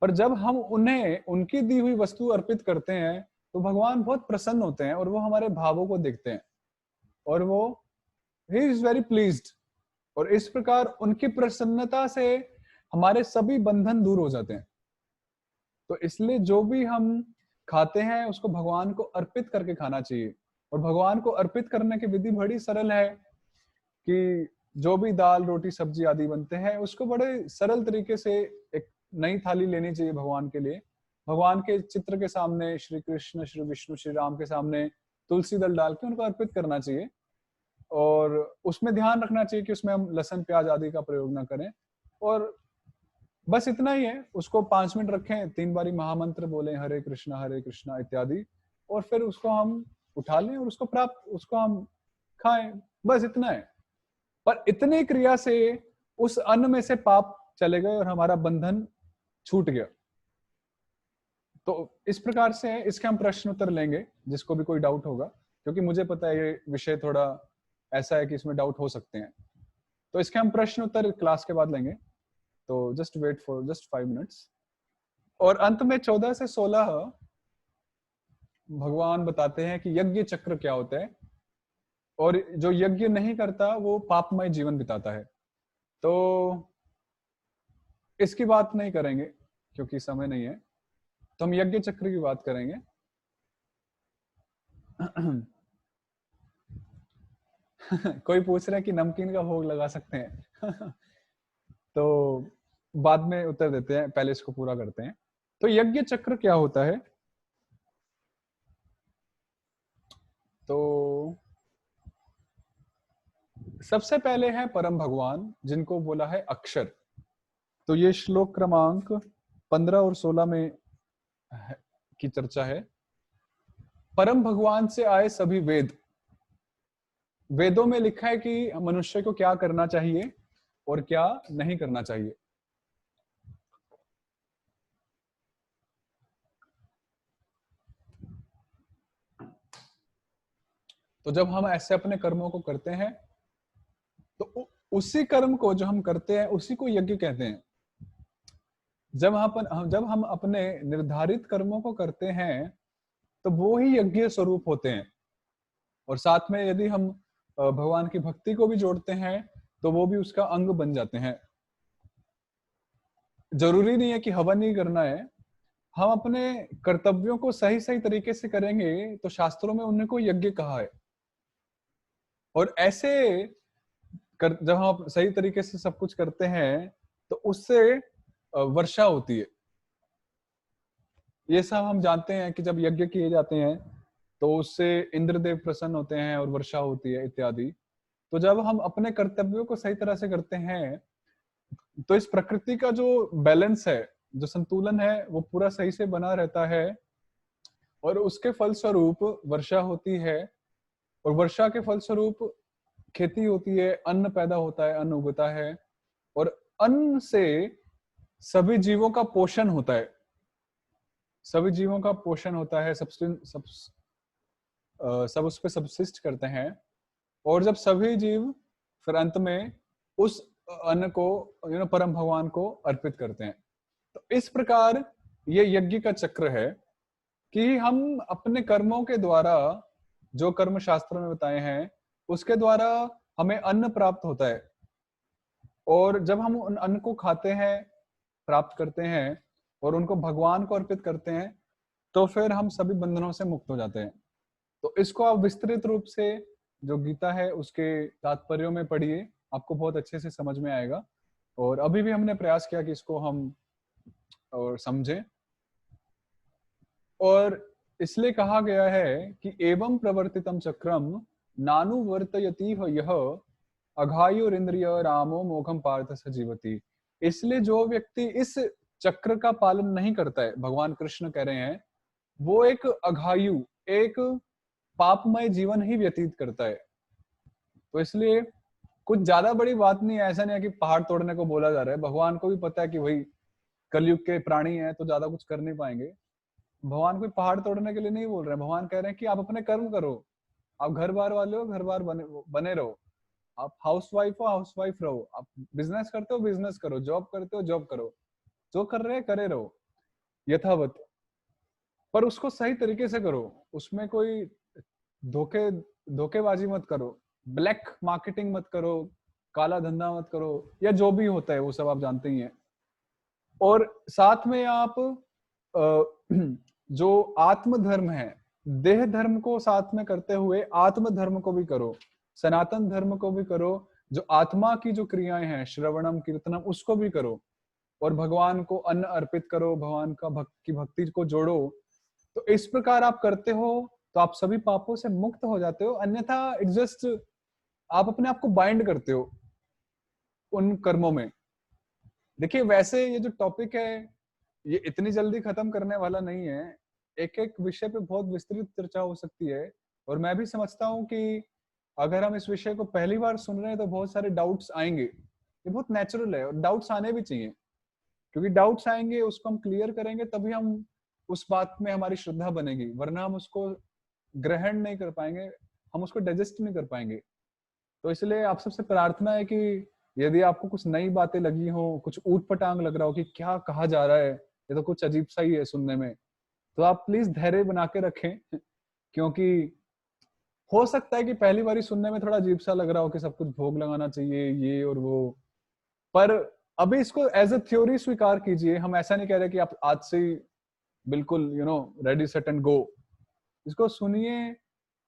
पर जब हम उन्हें उनकी दी हुई वस्तु अर्पित करते हैं तो भगवान बहुत प्रसन्न होते हैं और वो हमारे भावों को देखते हैं और वो ही इज वेरी प्लीज्ड। और इस प्रकार उनकी प्रसन्नता से हमारे सभी बंधन दूर हो जाते हैं। तो इसलिए जो भी हम खाते हैं उसको भगवान को अर्पित करके खाना चाहिए। और भगवान को अर्पित करने की विधि बड़ी सरल है कि जो भी दाल रोटी सब्जी आदि बनते हैं उसको बड़े सरल तरीके से एक नई थाली लेनी चाहिए भगवान के लिए। भगवान के चित्र के सामने श्री कृष्ण श्री विष्णु श्री राम के सामने तुलसी दल डाल के उनको अर्पित करना चाहिए और उसमें ध्यान रखना चाहिए कि उसमें हम लहसुन प्याज आदि का प्रयोग ना करें। और बस इतना ही है, उसको 5 मिनट रखें, 3 बारी महामंत्र बोले हरे कृष्णा इत्यादि, और फिर उसको हम उठा लें और उसको हम खाएं, बस इतना है। पर इतनी क्रिया से उस अन्न में से पाप चले गए और हमारा बंधन छूट गया। तो इस प्रकार से है, इसके हम प्रश्न उत्तर लेंगे जिसको भी कोई डाउट होगा, क्योंकि मुझे पता है ये विषय थोड़ा ऐसा है कि इसमें डाउट हो सकते हैं। तो इसके हम प्रश्न उत्तर क्लास के बाद लेंगे, तो just wait for just 5 minutes. और अंत में 14 से 16 भगवान बताते हैं कि यज्ञ चक्र क्या होता है, और जो यज्ञ नहीं करता वो पापमय जीवन बिताता है। तो इसकी बात नहीं करेंगे क्योंकि समय नहीं है, तो हम यज्ञ चक्र की बात करेंगे। कोई पूछ रहा है कि नमकीन का भोग लगा सकते हैं। तो बाद में उत्तर देते हैं, पहले इसको पूरा करते हैं। तो यज्ञ चक्र क्या होता है? तो सबसे पहले है परम भगवान, जिनको बोला है अक्षर। तो ये श्लोक क्रमांक 15 और 16 में की चर्चा है। परम भगवान से आए सभी वेद, वेदों में लिखा है कि मनुष्य को क्या करना चाहिए और क्या नहीं करना चाहिए। तो जब हम ऐसे अपने कर्मों को करते हैं तो उसी कर्म को जो हम करते हैं उसी को यज्ञ कहते हैं। जब हम अपने निर्धारित कर्मों को करते हैं तो वो ही यज्ञ स्वरूप होते हैं। और साथ में यदि हम भगवान की भक्ति को भी जोड़ते हैं तो वो भी उसका अंग बन जाते हैं। जरूरी नहीं है कि हवन ही करना है, हम अपने कर्तव्यों को सही सही तरीके से करेंगे तो शास्त्रों में उन्हें को यज्ञ कहा है। और ऐसे जब हम सही तरीके से सब कुछ करते हैं तो उससे वर्षा होती है। ये सब हम जानते हैं कि जब यज्ञ किए जाते हैं तो उससे इंद्रदेव प्रसन्न होते हैं और वर्षा होती है इत्यादि। तो जब हम अपने कर्तव्यों को सही तरह से करते हैं तो इस प्रकृति का जो बैलेंस है, जो संतुलन है, वो पूरा सही से बना रहता है और उसके फलस्वरूप वर्षा होती है। और वर्षा के फलस्वरूप खेती होती है, अन्न पैदा होता है, अन्न उगता है, और अन्न से सभी जीवों का पोषण होता है, सभी जीवों का पोषण होता है, सब उस पर सब्सिस्ट करते हैं। और जब सभी जीव फिर अंत में उस अन्न को परम भगवान को अर्पित करते हैं। तो इस प्रकार ये यज्ञ का चक्र है कि हम अपने कर्मों के द्वारा, जो कर्म शास्त्र में बताए हैं, उसके द्वारा हमें अन्न प्राप्त होता है, और जब हम उन अन्न को खाते हैं, प्राप्त करते हैं और उनको भगवान को अर्पित करते हैं, तो फिर हम सभी बंधनों से मुक्त हो जाते हैं। तो इसको आप विस्तृत रूप से जो गीता है उसके तात्पर्यों में पढ़िए, आपको बहुत अच्छे से समझ में आएगा। और अभी भी हमने प्रयास किया कि इसको हम और समझें। और इसलिए कहा गया है कि एवं प्रवर्तितम चक्रम नानुवर्तयति यह अघायुरिंद्रिय रामो मोघम पार्थ सजीवति। इसलिए जो व्यक्ति इस चक्र का पालन नहीं करता है, भगवान कृष्ण कह रहे हैं, वो एक अघायु, एक पापमय जीवन ही व्यतीत करता है। तो इसलिए कुछ ज्यादा बड़ी बात नहीं है, ऐसा नहीं है कि पहाड़ तोड़ने को बोला जा रहा है। भगवान को भी पता है कि भाई कलयुग के प्राणी हैं तो ज्यादा कुछ कर नहीं पाएंगे। भगवान कोई पहाड़ तोड़ने के लिए नहीं बोल रहे हैं। भगवान कह रहे हैं कि आप अपने कर्म करो, आप घर बार वाले हो, घर बार बने रहो, आप हाउस वाइफ हो, हाउस वाइफ रहो, आप बिजनेस करते हो, बिजनेस करो, जॉब करते हो, जॉब करो, जो कर रहे हैं करे रहो यथावत, पर उसको सही तरीके से करो, उसमें कोई धोखेबाजी मत करो, ब्लैक मार्केटिंग मत करो, काला धंधा मत करो, या जो भी होता है वो सब आप जानते ही हैं। और साथ में आप जो आत्म धर्म है, देह धर्म को साथ में करते हुए आत्म धर्म को भी करो, सनातन धर्म को भी करो, जो आत्मा की जो क्रियाएं हैं, श्रवणम कीर्तनम, उसको भी करो, और भगवान को अन्न अर्पित करो, भगवान का भक्ति को जोड़ो। तो इस प्रकार आप करते हो तो आप सभी पापों से मुक्त हो जाते हो। अन्यथा इट जस्ट आप अपने आप को बाइंड करते हो उन कर्मों में। देखिए वैसे ये जो टॉपिक है ये इतनी जल्दी खत्म करने वाला नहीं है, एक एक विषय पे बहुत विस्तृत चर्चा हो सकती है। और मैं भी समझता हूँ कि अगर हम इस विषय को पहली बार सुन रहे हैं तो बहुत सारे डाउट्स आएंगे, ये बहुत नेचुरल है और डाउट्स आने भी चाहिए, क्योंकि डाउट्स आएंगे, उसको हम क्लियर करेंगे तभी हम उस बात में हमारी श्रद्धा बनेगी, वरना हम उसको ग्रहण नहीं कर पाएंगे, हम उसको डाइजेस्ट नहीं कर पाएंगे। तो इसलिए आप सबसे प्रार्थना है कि यदि आपको कुछ नई बातें लगी हो, कुछ ऊट पटांग लग रहा हो कि क्या कहा जा रहा है, ये तो कुछ अजीब सा ही है सुनने में, तो आप प्लीज धैर्य बना के रखें क्योंकि हो सकता है कि पहली बारी सुनने में थोड़ा अजीब सा लग रहा हो कि सब कुछ भोग लगाना चाहिए ये और वो, पर अभी इसको एज ए थ्योरी स्वीकार कीजिए। हम ऐसा नहीं कह रहे कि आप आज से बिल्कुल रेडी सेट एंड गो। इसको सुनिए,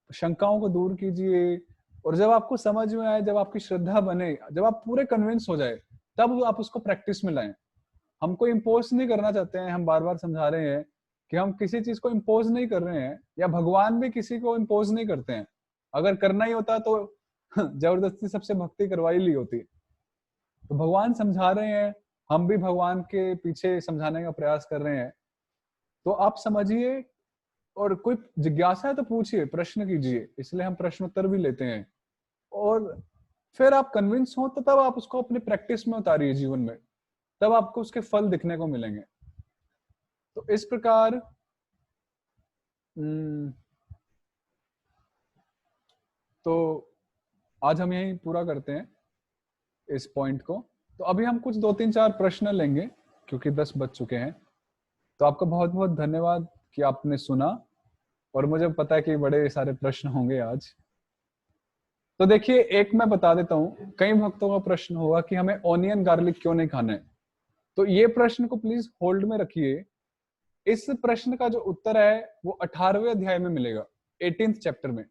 शंकाओं को दूर कीजिए, और जब आपको समझ में आए, जब आपकी श्रद्धा बने, जब आप पूरे कन्विंस हो जाए, तब आप उसको प्रैक्टिस में लाएं। हमको इम्पोज नहीं करना चाहते हैं, हम बार बार समझा रहे हैं कि हम किसी चीज को इम्पोज नहीं कर रहे हैं, या भगवान भी किसी को इम्पोज नहीं करते हैं। अगर करना ही होता तो जबरदस्ती सबसे भक्ति करवाई ली होती। तो भगवान समझा रहे हैं, हम भी भगवान के पीछे समझाने का प्रयास कर रहे हैं। तो आप समझिए, और कोई जिज्ञासा है तो पूछिए, प्रश्न कीजिए, इसलिए हम प्रश्न उत्तर भी लेते हैं। और फिर आप कन्विंस हो तो तब आप उसको अपनी प्रैक्टिस में उतारिए जीवन में, तब आपको उसके फल दिखने को मिलेंगे। तो इस प्रकार तो आज हम यही पूरा करते हैं इस पॉइंट को। तो अभी हम कुछ 2-3-4 प्रश्न लेंगे क्योंकि 10 बज चुके हैं। तो आपका बहुत बहुत धन्यवाद कि आपने सुना, और मुझे पता है कि बड़े सारे प्रश्न होंगे आज। तो देखिए, एक मैं बता देता हूँ, कई भक्तों का प्रश्न होगा कि हमें ऑनियन गार्लिक क्यों नहीं खाना है। तो ये प्रश्न को प्लीज होल्ड में रखिए। इस प्रश्न का जो उत्तर है वो 18वें अध्याय में मिलेगा, 18th चैप्टर में।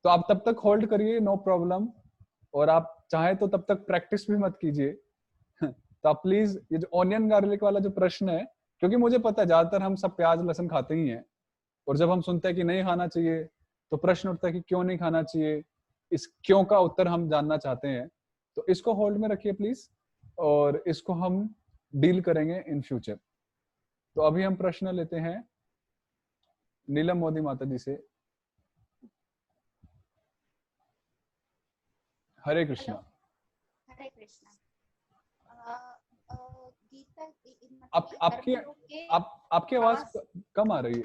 तो आप तब तक होल्ड करिए, नो प्रॉब्लम। और आप चाहे तो तब तक प्रैक्टिस भी मत कीजिए। तो आप प्लीज ये जो ऑनियन गार्लिक वाला जो प्रश्न है, क्योंकि मुझे पता है ज्यादातर हम सब प्याज लहसुन खाते ही हैं, और जब हम सुनते हैं कि नहीं खाना चाहिए तो प्रश्न उठता है कि क्यों नहीं खाना चाहिए। इस क्यों का उत्तर हम जानना चाहते हैं। तो इसको होल्ड में रखिए प्लीज, और इसको हम डील करेंगे इन फ्यूचर। तो अभी हम प्रश्न लेते हैं नीलम मोदी माता जी से। हरे कृष्णा। हरे कृष्णा। गीता आपकी आपकी आवाज कम आ रही है।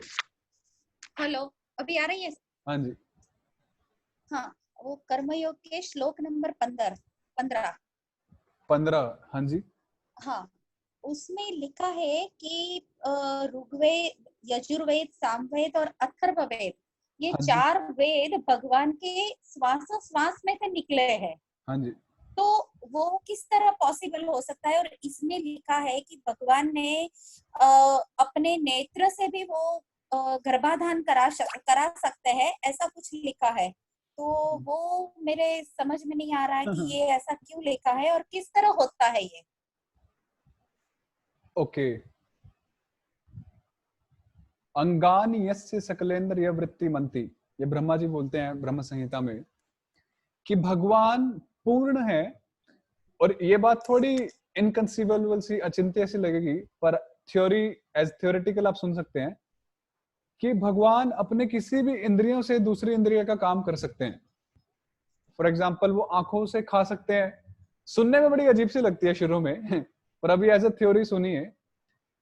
हेलो, अभी आ रही है? हाँ जी। हाँ, वो कर्मयोग के श्लोक नंबर 15। हाँ जी। हाँ, उसमें लिखा है कि ऋग्वेद, यजुर्वेद, सामवेद और अथर्ववेद, ये हाँ जी। 4 वेद भगवान के श्वास में से निकले हैं। हाँ जी। तो वो किस तरह पॉसिबल हो सकता है? और इसमें लिखा है कि भगवान ने अपने नेत्र से भी वो गर्भाधान करा सकते हैं, ऐसा कुछ लिखा है। तो वो मेरे समझ में नहीं आ रहा है कि ये ऐसा क्यों लिखा है और किस तरह होता है ये। ओके। अंगानि यस्य सकलेन्द्रिय वृत्ति मंति, ये ब्रह्मा जी बोलते हैं ब्रह्म संहिता में कि भगवान पूर्ण है। और ये बात थोड़ी इनकंसीवेबल सी, अचिंत्य सी लगेगी, पर थ्योरी एज थ्योरेटिकल आप सुन सकते हैं कि भगवान अपने किसी भी इंद्रियों से दूसरी इंद्रिय का काम कर सकते हैं। फॉर एग्जाम्पल वो आंखों से खा सकते हैं। सुनने में बड़ी अजीब सी लगती है शुरू में पर अभी एज अ थ्योरी सुनिए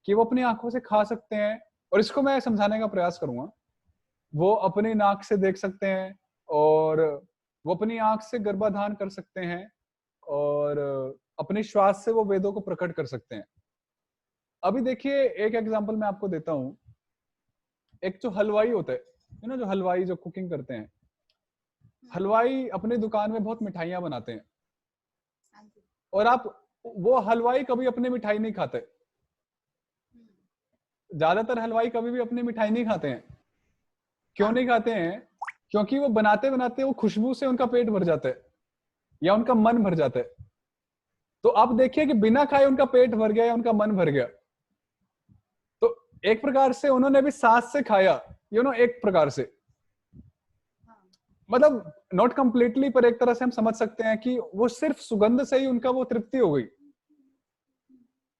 कि वो अपनी आंखों से खा सकते हैं। और इसको मैं समझाने का प्रयास करूंगा। वो अपनी नाक से देख सकते हैं, और वो अपनी आंख से गर्भाधान कर सकते हैं, और अपने श्वास से वो वेदों को प्रकट कर सकते हैं। अभी देखिए एक एग्जांपल मैं आपको देता हूं। एक जो हलवाई होता है जो हलवाई जो कुकिंग करते हैं, हलवाई अपनी दुकान में बहुत मिठाइयां बनाते हैं, और आप वो हलवाई कभी अपनी मिठाई नहीं खाते। ज्यादातर हलवाई कभी भी अपनी मिठाई नहीं खाते हैं। क्यों नहीं खाते हैं? क्योंकि वो बनाते बनाते वो खुशबू से उनका पेट भर जाता है या उनका मन भर जाता है। तो आप देखिए कि बिना खाए उनका पेट भर गया या उनका मन भर गया। तो एक प्रकार से उन्होंने भी सांस से खाया, एक प्रकार से, मतलब नॉट कंप्लीटली, पर एक तरह से हम समझ सकते हैं कि वो सिर्फ सुगंध से ही उनका वो तृप्ति हो गई।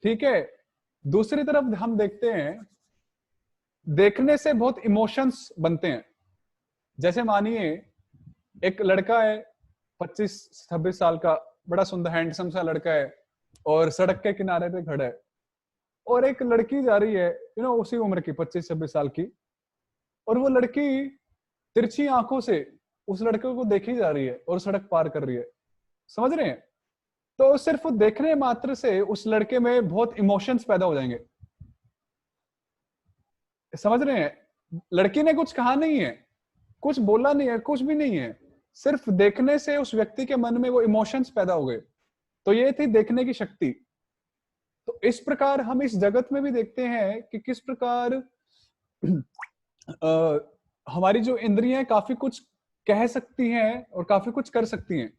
ठीक है। दूसरी तरफ हम देखते हैं, देखने से बहुत इमोशंस बनते हैं। जैसे मानिए एक लड़का है 25-26 साल का, बड़ा सुंदर हैंडसम सा लड़का है, और सड़क के किनारे पे खड़ा है, और एक लड़की जा रही है उसी उम्र की 25-26 साल की, और वो लड़की तिरछी आंखों से उस लड़के को देखी जा रही है और सड़क पार कर रही है। समझ रहे हैं? तो सिर्फ देखने मात्र से उस लड़के में बहुत इमोशंस पैदा हो जाएंगे। समझ रहे हैं? लड़की ने कुछ कहा नहीं है, कुछ बोला नहीं है, कुछ भी नहीं है, सिर्फ देखने से उस व्यक्ति के मन में वो इमोशंस पैदा हो गए। तो ये थी देखने की शक्ति। तो इस प्रकार हम इस जगत में भी देखते हैं कि किस प्रकार हमारी जो इंद्रियां काफी कुछ कह सकती हैं और काफी कुछ कर सकती हैं।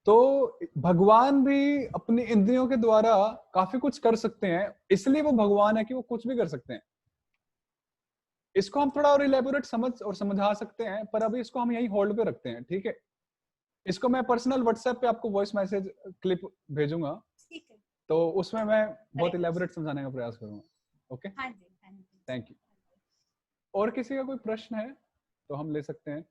तो भगवान भी अपनी इंद्रियों के द्वारा काफी कुछ कर सकते हैं, इसलिए वो भगवान है कि वो कुछ भी कर सकते हैं। इसको हम थोड़ा और इलेबोरेट समझा सकते हैं, पर अभी इसको हम यही होल्ड पे रखते हैं। ठीक है। इसको मैं पर्सनल व्हाट्सएप पे आपको वॉइस मैसेज क्लिप भेजूंगा, ठीक है। तो उसमें मैं बहुत इलेबोरेट समझाने का प्रयास करूंगा। ओके, हाँ जी, हाँ जी। Thank you. और किसी का कोई प्रश्न है तो हम ले सकते हैं।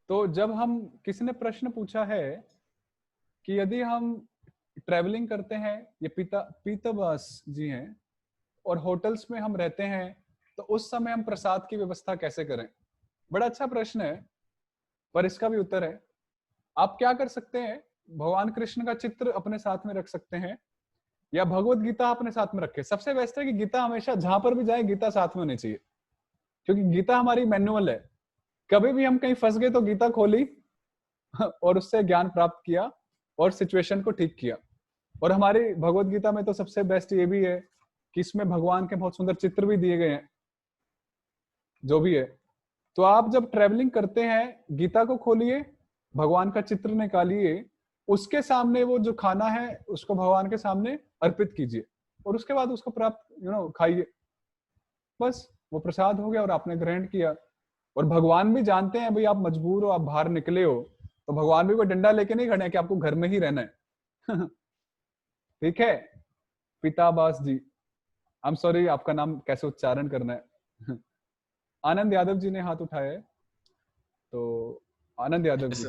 तो जब हम किसी ने प्रश्न पूछा है कि यदि हम ट्रेवलिंग करते हैं, ये पीताबास जी हैं, और होटल्स में हम रहते हैं, तो उस समय हम प्रसाद की व्यवस्था कैसे करें? बड़ा अच्छा प्रश्न है, पर इसका भी उत्तर है। आप क्या कर सकते हैं? भगवान कृष्ण का चित्र अपने साथ में रख सकते हैं, या भगवत गीता अपने साथ में रखें। सबसे बेस्ट है कि गीता हमेशा जहां पर भी जाए गीता साथ में होनी चाहिए, क्योंकि गीता हमारी मैनुअल है। कभी भी हम कहीं फंस गए तो गीता खोली और उससे ज्ञान प्राप्त किया और सिचुएशन को ठीक किया। और हमारी भगवत गीता में तो सबसे बेस्ट ये भी है कि इसमें भगवान के बहुत सुंदर चित्र भी दिए गए हैं, जो भी है। तो आप जब ट्रेवलिंग करते हैं गीता को खोलिए, भगवान का चित्र निकालिए, उसके सामने वो जो खाना है उसको भगवान के सामने अर्पित कीजिए, और उसके बाद उसको प्राप्त खाइए। बस वो प्रसाद हो गया और आपने ग्रहण किया। और भगवान भी जानते हैं भाई आप मजबूर हो, आप बाहर निकले हो, तो भगवान भी कोई डंडा लेके नहीं खड़े हैं कि आपको घर में ही रहना है ठीक है। पिताबास जी, आई एम सॉरी आपका नाम कैसे उच्चारण करना है आनंद यादव जी ने हाथ उठाया है, तो आनंद यादव जी।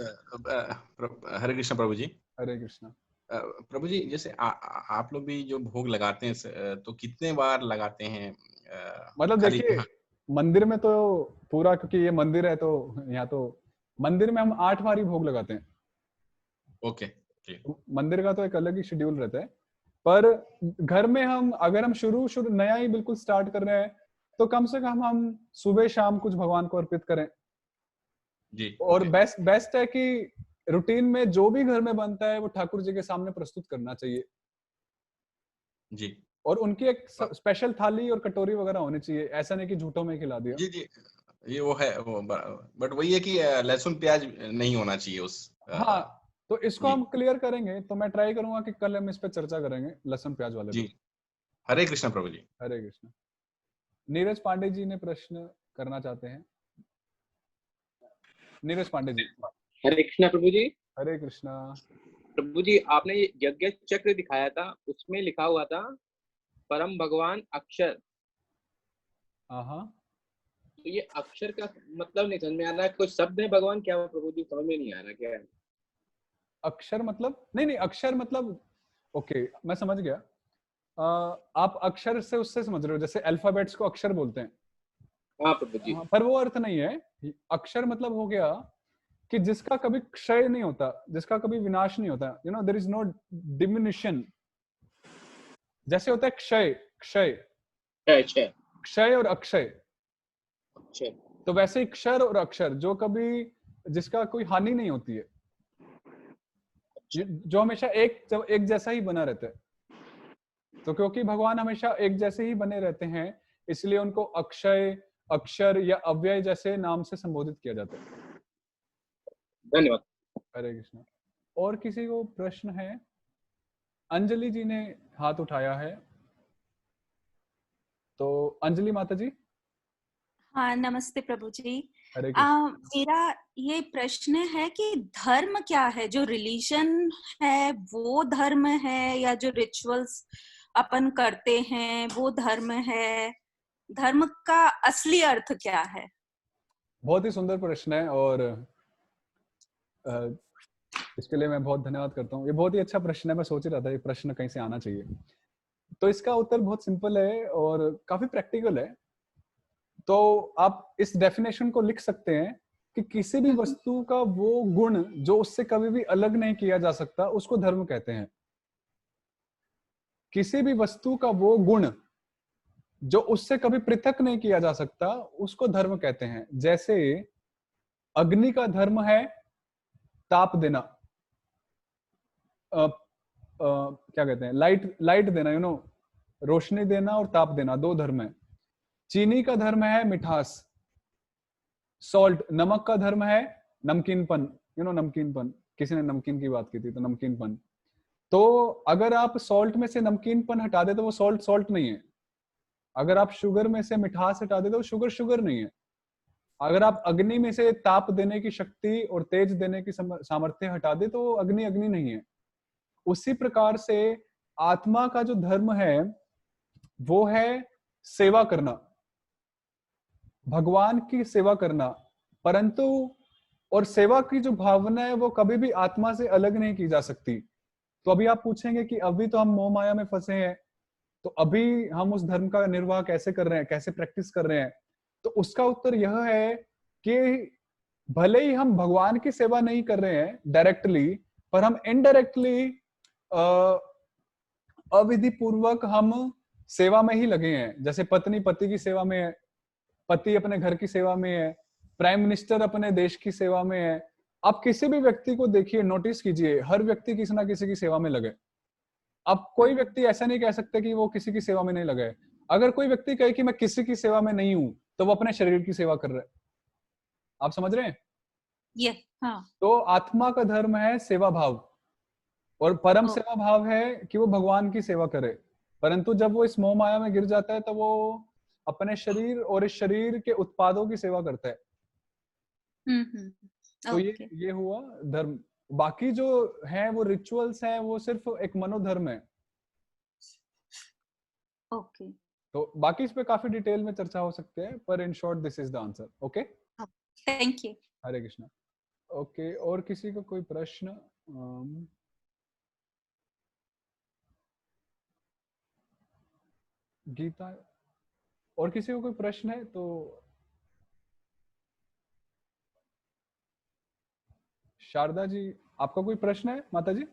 हरे कृष्ण प्रभु जी। हरे कृष्णा। प्रभु जी, जैसे आप लोग भी जो भोग लगाते हैं तो कितने बार लगाते हैं? मतलब खाली देखिए, मंदिर में तो पूरा, क्योंकि ये मंदिर है तो यहाँ तो मंदिर में हम 8 बार ही भोग लगाते हैं। ओके जी। मंदिर का तो एक अलग ही शेड्यूल रहता है, पर घर में हम अगर हम शुरू नया ही बिल्कुल स्टार्ट कर रहे हैं, तो कम से कम हम सुबह शाम कुछ भगवान को अर्पित करें। जी और ओके। बेस्ट है कि रूटीन में जो भी घर में बनता है वो ठाकुर जी के सामने प्रस्तुत करना चाहिए, जी और उनकी एक स्पेशल थाली और कटोरी वगैरह होनी चाहिए, ऐसा नहीं कि झूठों में खिला दिया। जी जी, ये वो है वो, बट वही है कि लहसुन प्याज नहीं होना चाहिए उस हाँ, तो इसको जी हम क्लियर करेंगे, तो मैं ट्राई करूंगा कि कल हम इस पे चर्चा करेंगे, लहसुन प्याज वाले जी। पे। हरे कृष्ण प्रभु जी। हरे कृष्ण। नीरज पांडे जी ने प्रश्न करना चाहते हैं। नीरज पांडे जी। हरे कृष्णा प्रभु जी। हरे कृष्णा। प्रभु जी, आपने ये यज्ञ चक्र दिखाया था, उसमें लिखा हुआ था परम भगवान अक्षर। हाँ, तो ये अक्षर का मतलब नहीं समझ में आ रहा, कोई शब्द है भगवान क्या? प्रभु जी समझ में नहीं आ रहा क्या है। अक्षर मतलब नहीं, अक्षर मतलब, ओके मैं समझ गया। आप अक्षर से उससे समझ रहे हो, जैसे अल्फाबेट्स को अक्षर बोलते हैं। हाँ प्रभु जी। हाँ, पर वो अर्थ नहीं है। अक्षर मतलब हो गया कि जिसका कभी क्षय नहीं होता, जिसका कभी विनाश नहीं होता, देयर इज नो डिमिनिशन। जैसे होता है क्षय, क्षय अच्छा क्षय और अक्षय, अच्छा। तो वैसे ही क्षर और अक्षर, जो कभी, जिसका कोई हानि नहीं होती है, जो हमेशा एक जैसा ही बना रहता है। तो क्योंकि भगवान हमेशा एक जैसे ही बने रहते हैं, इसलिए उनको अक्षय, अक्षर या अव्यय जैसे नाम से संबोधित किया जाता है। धन्यवाद। हरे कृष्ण। और किसी को प्रश्न है? अंजलि जी ने हाथ उठाया है, तो अंजलि माता जी। हाँ, नमस्ते प्रभु जी। हरे कृष्ण। मेरा ये प्रश्न है कि धर्म क्या है? जो रिलीजन है वो धर्म है, या जो रिचुअल्स अपन करते हैं वो धर्म है? धर्म का असली अर्थ क्या है? बहुत ही सुंदर प्रश्न है, और इसके लिए मैं बहुत धन्यवाद करता हूँ। ये बहुत ही अच्छा प्रश्न है, मैं सोच ही रहा था ये प्रश्न कहीं से आना चाहिए। तो इसका उत्तर बहुत सिंपल है और काफी प्रैक्टिकल है। तो आप इस डेफिनेशन को लिख सकते हैं कि किसी भी वस्तु का वो गुण जो उससे कभी भी अलग नहीं किया जा सकता, उसको धर्म कहते हैं। किसी भी वस्तु का वो गुण जो उससे कभी पृथक नहीं किया जा सकता, उसको धर्म कहते हैं। जैसे अग्नि का धर्म है ताप देना, क्या कहते हैं, लाइट लाइट देना, रोशनी देना और ताप देना, दो धर्म है। चीनी का धर्म है मिठास, सॉल्ट। नमक का धर्म है नमकीनपन, नमकीनपन। किसी ने नमकीन की बात की थी, तो नमकीनपन। तो अगर आप सॉल्ट में से नमकीनपन हटा दे तो वो सॉल्ट सॉल्ट नहीं है। अगर आप शुगर में से मिठास हटा दे तो शुगर शुगर नहीं है। अगर आप अग्नि में से ताप देने की शक्ति और तेज देने की सामर्थ्य हटा दे तो अग्नि अग्नि नहीं है। उसी प्रकार से आत्मा का जो धर्म है वो है सेवा करना, भगवान की सेवा करना। परंतु और सेवा की जो भावना है वो कभी भी आत्मा से अलग नहीं की जा सकती। तो अभी आप पूछेंगे कि अभी तो हम मोह माया में फंसे हैं, तो अभी हम उस धर्म का निर्वाह कैसे कर रहे हैं, कैसे प्रैक्टिस कर रहे हैं? तो उसका उत्तर यह है कि भले ही हम भगवान की सेवा नहीं कर रहे हैं डायरेक्टली, पर हम इनडायरेक्टली अविधि पूर्वक हम सेवा में ही लगे हैं। जैसे पत्नी पति की सेवा में है, पति अपने घर की सेवा में है, प्राइम मिनिस्टर अपने देश की सेवा में है। आप किसी भी व्यक्ति को देखिए, नोटिस कीजिए, हर व्यक्ति किसी ना किसी की सेवा में लगे। अब कोई व्यक्ति ऐसा नहीं कह सकते कि वो किसी की सेवा में नहीं लगे। अगर कोई व्यक्ति कहे कि मैं किसी की सेवा में नहीं हूं, तो वो अपने शरीर की सेवा कर रहा है। आप समझ रहे हैं? ये हाँ। तो आत्मा का धर्म है सेवा भाव, और परम सेवा भाव है कि वो भगवान की सेवा करे। परंतु जब वो इस मोह माया में गिर जाता है तो वो अपने शरीर और इस शरीर के उत्पादों की सेवा करता है। तो ये हुआ धर्म। बाकी जो है वो रिचुअल्स हैं, वो सिर्फ एक मनोधर्म है। ओके। तो बाकी इस पे काफी डिटेल में चर्चा हो सकती है, पर in short this is the answer. Okay, thank you. Hare Krishna. Okay, और किसी को कोई प्रश्न? गीता, और किसी को कोई प्रश्न है तो? शारदा जी, आपका कोई प्रश्न है माता जी?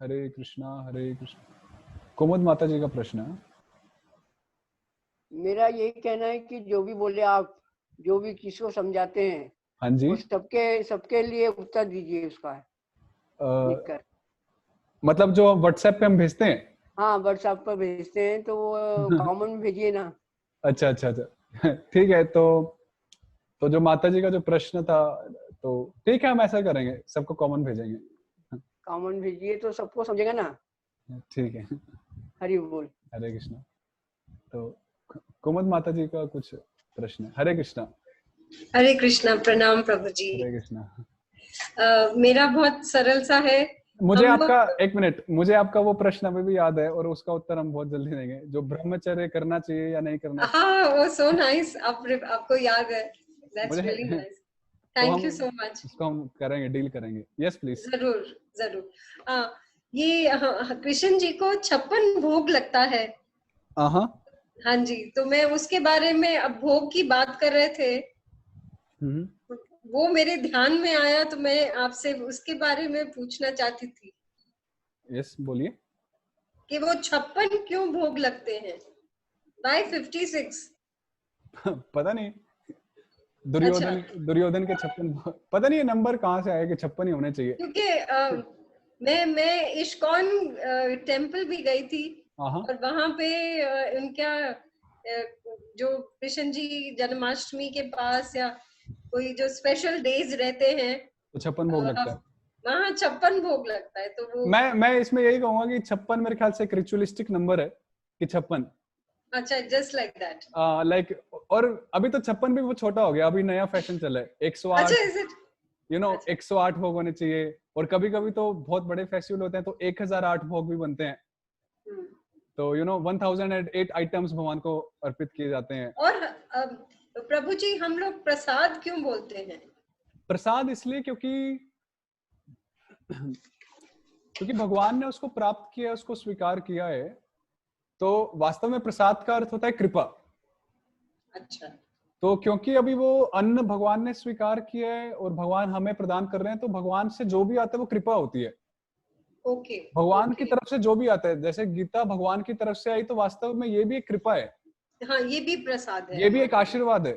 हरे कृष्णा, हरे कृष्णा। कुमुद माता जी का प्रश्न है। मेरा यही कहना है कि जो भी बोले आप, जो भी किसको समझाते हैं, हाँ जी, वो सबके लिए उत्तर दीजिए उसका लिखकर। मतलब जो व्हाट्सएप पे हम भेजते हैं? हाँ, व्हाट्सएप पर भेजते हैं तो वो कॉमन में भेजिए ना। अच्छा अच्छा अच्छा ठीक है, तो जो माता जी का जो प्रश्न था, तो ठीक है, हम ऐसा करेंगे, सबको कॉमन भेजेंगे। कॉमन भेजिए तो सबको समझेगा ना। ठीक है, हरि बोल। हरे कृष्णा। तो कुमुद माता जी का कुछ प्रश्न है। हरे कृष्णा। हरे कृष्णा, प्रणाम प्रभु जी। हरे कृष्णा। मेरा बहुत सरल सा है। मुझे आपका, एक मिनट, मुझे आपका वो प्रश्न अभी भी याद है और उसका उत्तर हम बहुत जल्दी देंगे, जो ब्रह्मचर्य करना चाहिए या नहीं करना चाहिए। हाँ, वो सो नाइस, आपको याद है। That's मुझे really nice. तो Thank हम you so much. इसको हम करेंगे, डील करेंगे। Yes please. जरूर जरूर। ये कृष्ण जी को 56 भोग लगता है। हाँ हाँ जी, तो मैं उसके बारे में, अब भोग की बात कर रहे थे, वो मेरे ध्यान में आया, तो मैं आपसे उसके बारे में पूछना चाहती थी। यस, बोलिए। कि वो 56 क्यों भोग लगते हैं? Why 56? पता नहीं, दुर्योधन के 56, पता नहीं ये नंबर कहाँ से आया कि 56 ही होने चाहिए। क्योंकि मैं इस्कॉन टेम्पल भी गई थी, और वहां पे उनका जो कृष्ण जी जन्माष्टमी के पास या कोई जो स्पेशल डेज रहते हैं, तो 56 भोग लगता है। वहाँ 56 भोग लगता है। तो वो मैं इसमें यही कहूंगा कि 56 मेरे ख्याल से एक रिचुअलिस्टिक नंबर है कि 56। अच्छा, जस्ट लाइक दैट। लाइक, और अभी तो 56 भी वो छोटा हो गया, अभी नया फैशन चला है 108। अच्छा, इज इट? 108 भोग होने चाहिए, और कभी कभी तो बहुत बड़े फेस्टिवल होते हैं तो 1008 भोग भी बनते हैं। तो 1008 आइटम्स भगवान को अर्पित किए जाते हैं। और प्रभु जी, हम लोग प्रसाद क्यों बोलते हैं? प्रसाद इसलिए क्योंकि भगवान ने उसको प्राप्त किया, उसको स्वीकार किया है। तो वास्तव में प्रसाद का अर्थ होता है कृपा। अच्छा। तो क्योंकि अभी वो अन्न भगवान ने स्वीकार किया है और भगवान हमें प्रदान कर रहे हैं, तो भगवान से जो भी आता है वो कृपा होती है। ओके। भगवान की तरफ से जो भी आता है, जैसे गीता भगवान की तरफ से आई, तो वास्तव में ये भी एक कृपा है। हाँ, ये भी प्रसाद है, ये भी एक आशीर्वाद है।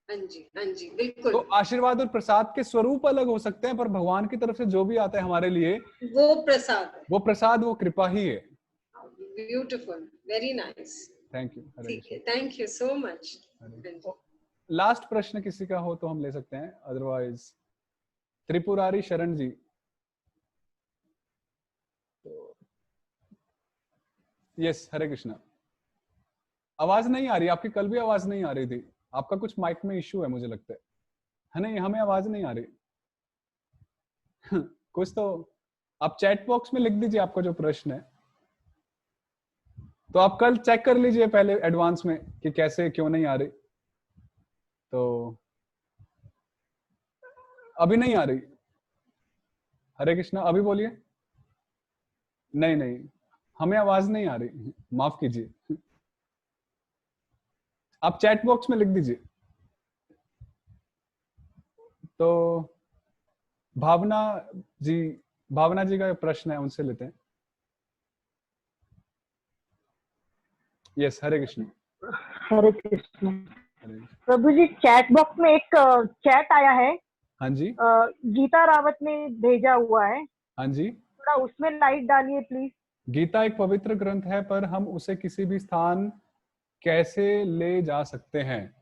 हाँ जी, बिल्कुल। तो आशीर्वाद और प्रसाद के स्वरूप अलग हो सकते हैं, पर भगवान की तरफ से जो भी आता है हमारे लिए, वो प्रसाद है, वो कृपा ही है। Beautiful, very nice. Thank you. ठीक है, thank you so much. Last प्रश्न किसी का हो तो हम ले सकते हैं, अदरवाइज त्रिपुरारी शरण जी। यस, हरे कृष्णा। आवाज नहीं आ रही आपकी, कल भी आवाज नहीं आ रही थी। आपका कुछ माइक में इश्यू है मुझे लगता है। नहीं, हमें आवाज नहीं आ रही। कुछ तो आप चैट बॉक्स में लिख दीजिए आपका जो प्रश्न है, तो आप कल चेक कर लीजिए पहले एडवांस में कि कैसे क्यों नहीं आ रही। तो अभी नहीं आ रही। हरे कृष्णा, अभी बोलिए। नहीं, हमें आवाज नहीं आ रही, माफ कीजिए। आप चैट बॉक्स में लिख दीजिए। तो भावना जी का प्रश्न है, उनसे लेते हैं। यस, हरे कृष्ण। हरे कृष्ण। प्रभु जी, चैट बॉक्स में एक चैट आया है। हाँ जी। गीता रावत ने भेजा हुआ है। हाँ जी। थोड़ा उसमें लाइट डालिए प्लीज। गीता एक पवित्र ग्रंथ है, पर हम उसे किसी भी स्थान कैसे ले जा सकते हैं?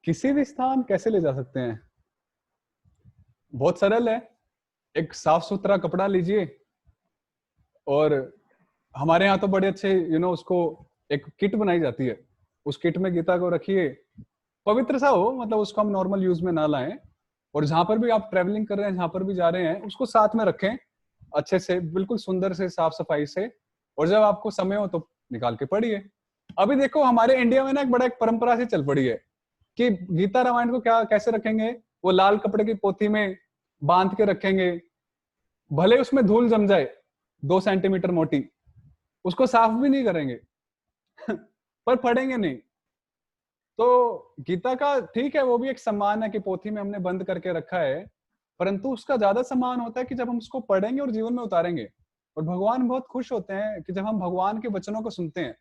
किसी भी स्थान कैसे ले जा सकते हैं? बहुत सरल है। एक साफ सुथरा कपड़ा लीजिए, और हमारे यहाँ तो बड़े अच्छे उसको एक किट बनाई जाती है, उस किट में गीता को रखिए, पवित्र सा हो, मतलब उसको हम नॉर्मल यूज में ना लाएं, और जहां पर भी आप ट्रेवलिंग कर रहे हैं, जहां पर भी जा रहे हैं, उसको साथ में रखें, अच्छे से, बिल्कुल सुंदर से, साफ सफाई से, और जब आपको समय हो तो निकाल के पढ़िए। अभी देखो हमारे इंडिया में ना एक परंपरा से चल पड़ी है कि गीता रामायण को क्या कैसे रखेंगे, वो लाल कपड़े की पोथी में बांध के रखेंगे, भले उसमें धूल जम जाए 2 सेंटीमीटर मोटी, उसको साफ भी नहीं करेंगे पर पढ़ेंगे नहीं। तो गीता का ठीक है, वो भी एक सम्मान है कि पोथी में हमने बंद करके रखा है, परंतु उसका ज्यादा सम्मान होता है कि जब हम उसको पढ़ेंगे और जीवन में उतारेंगे। और भगवान बहुत खुश होते हैं कि जब हम भगवान के वचनों को सुनते हैं।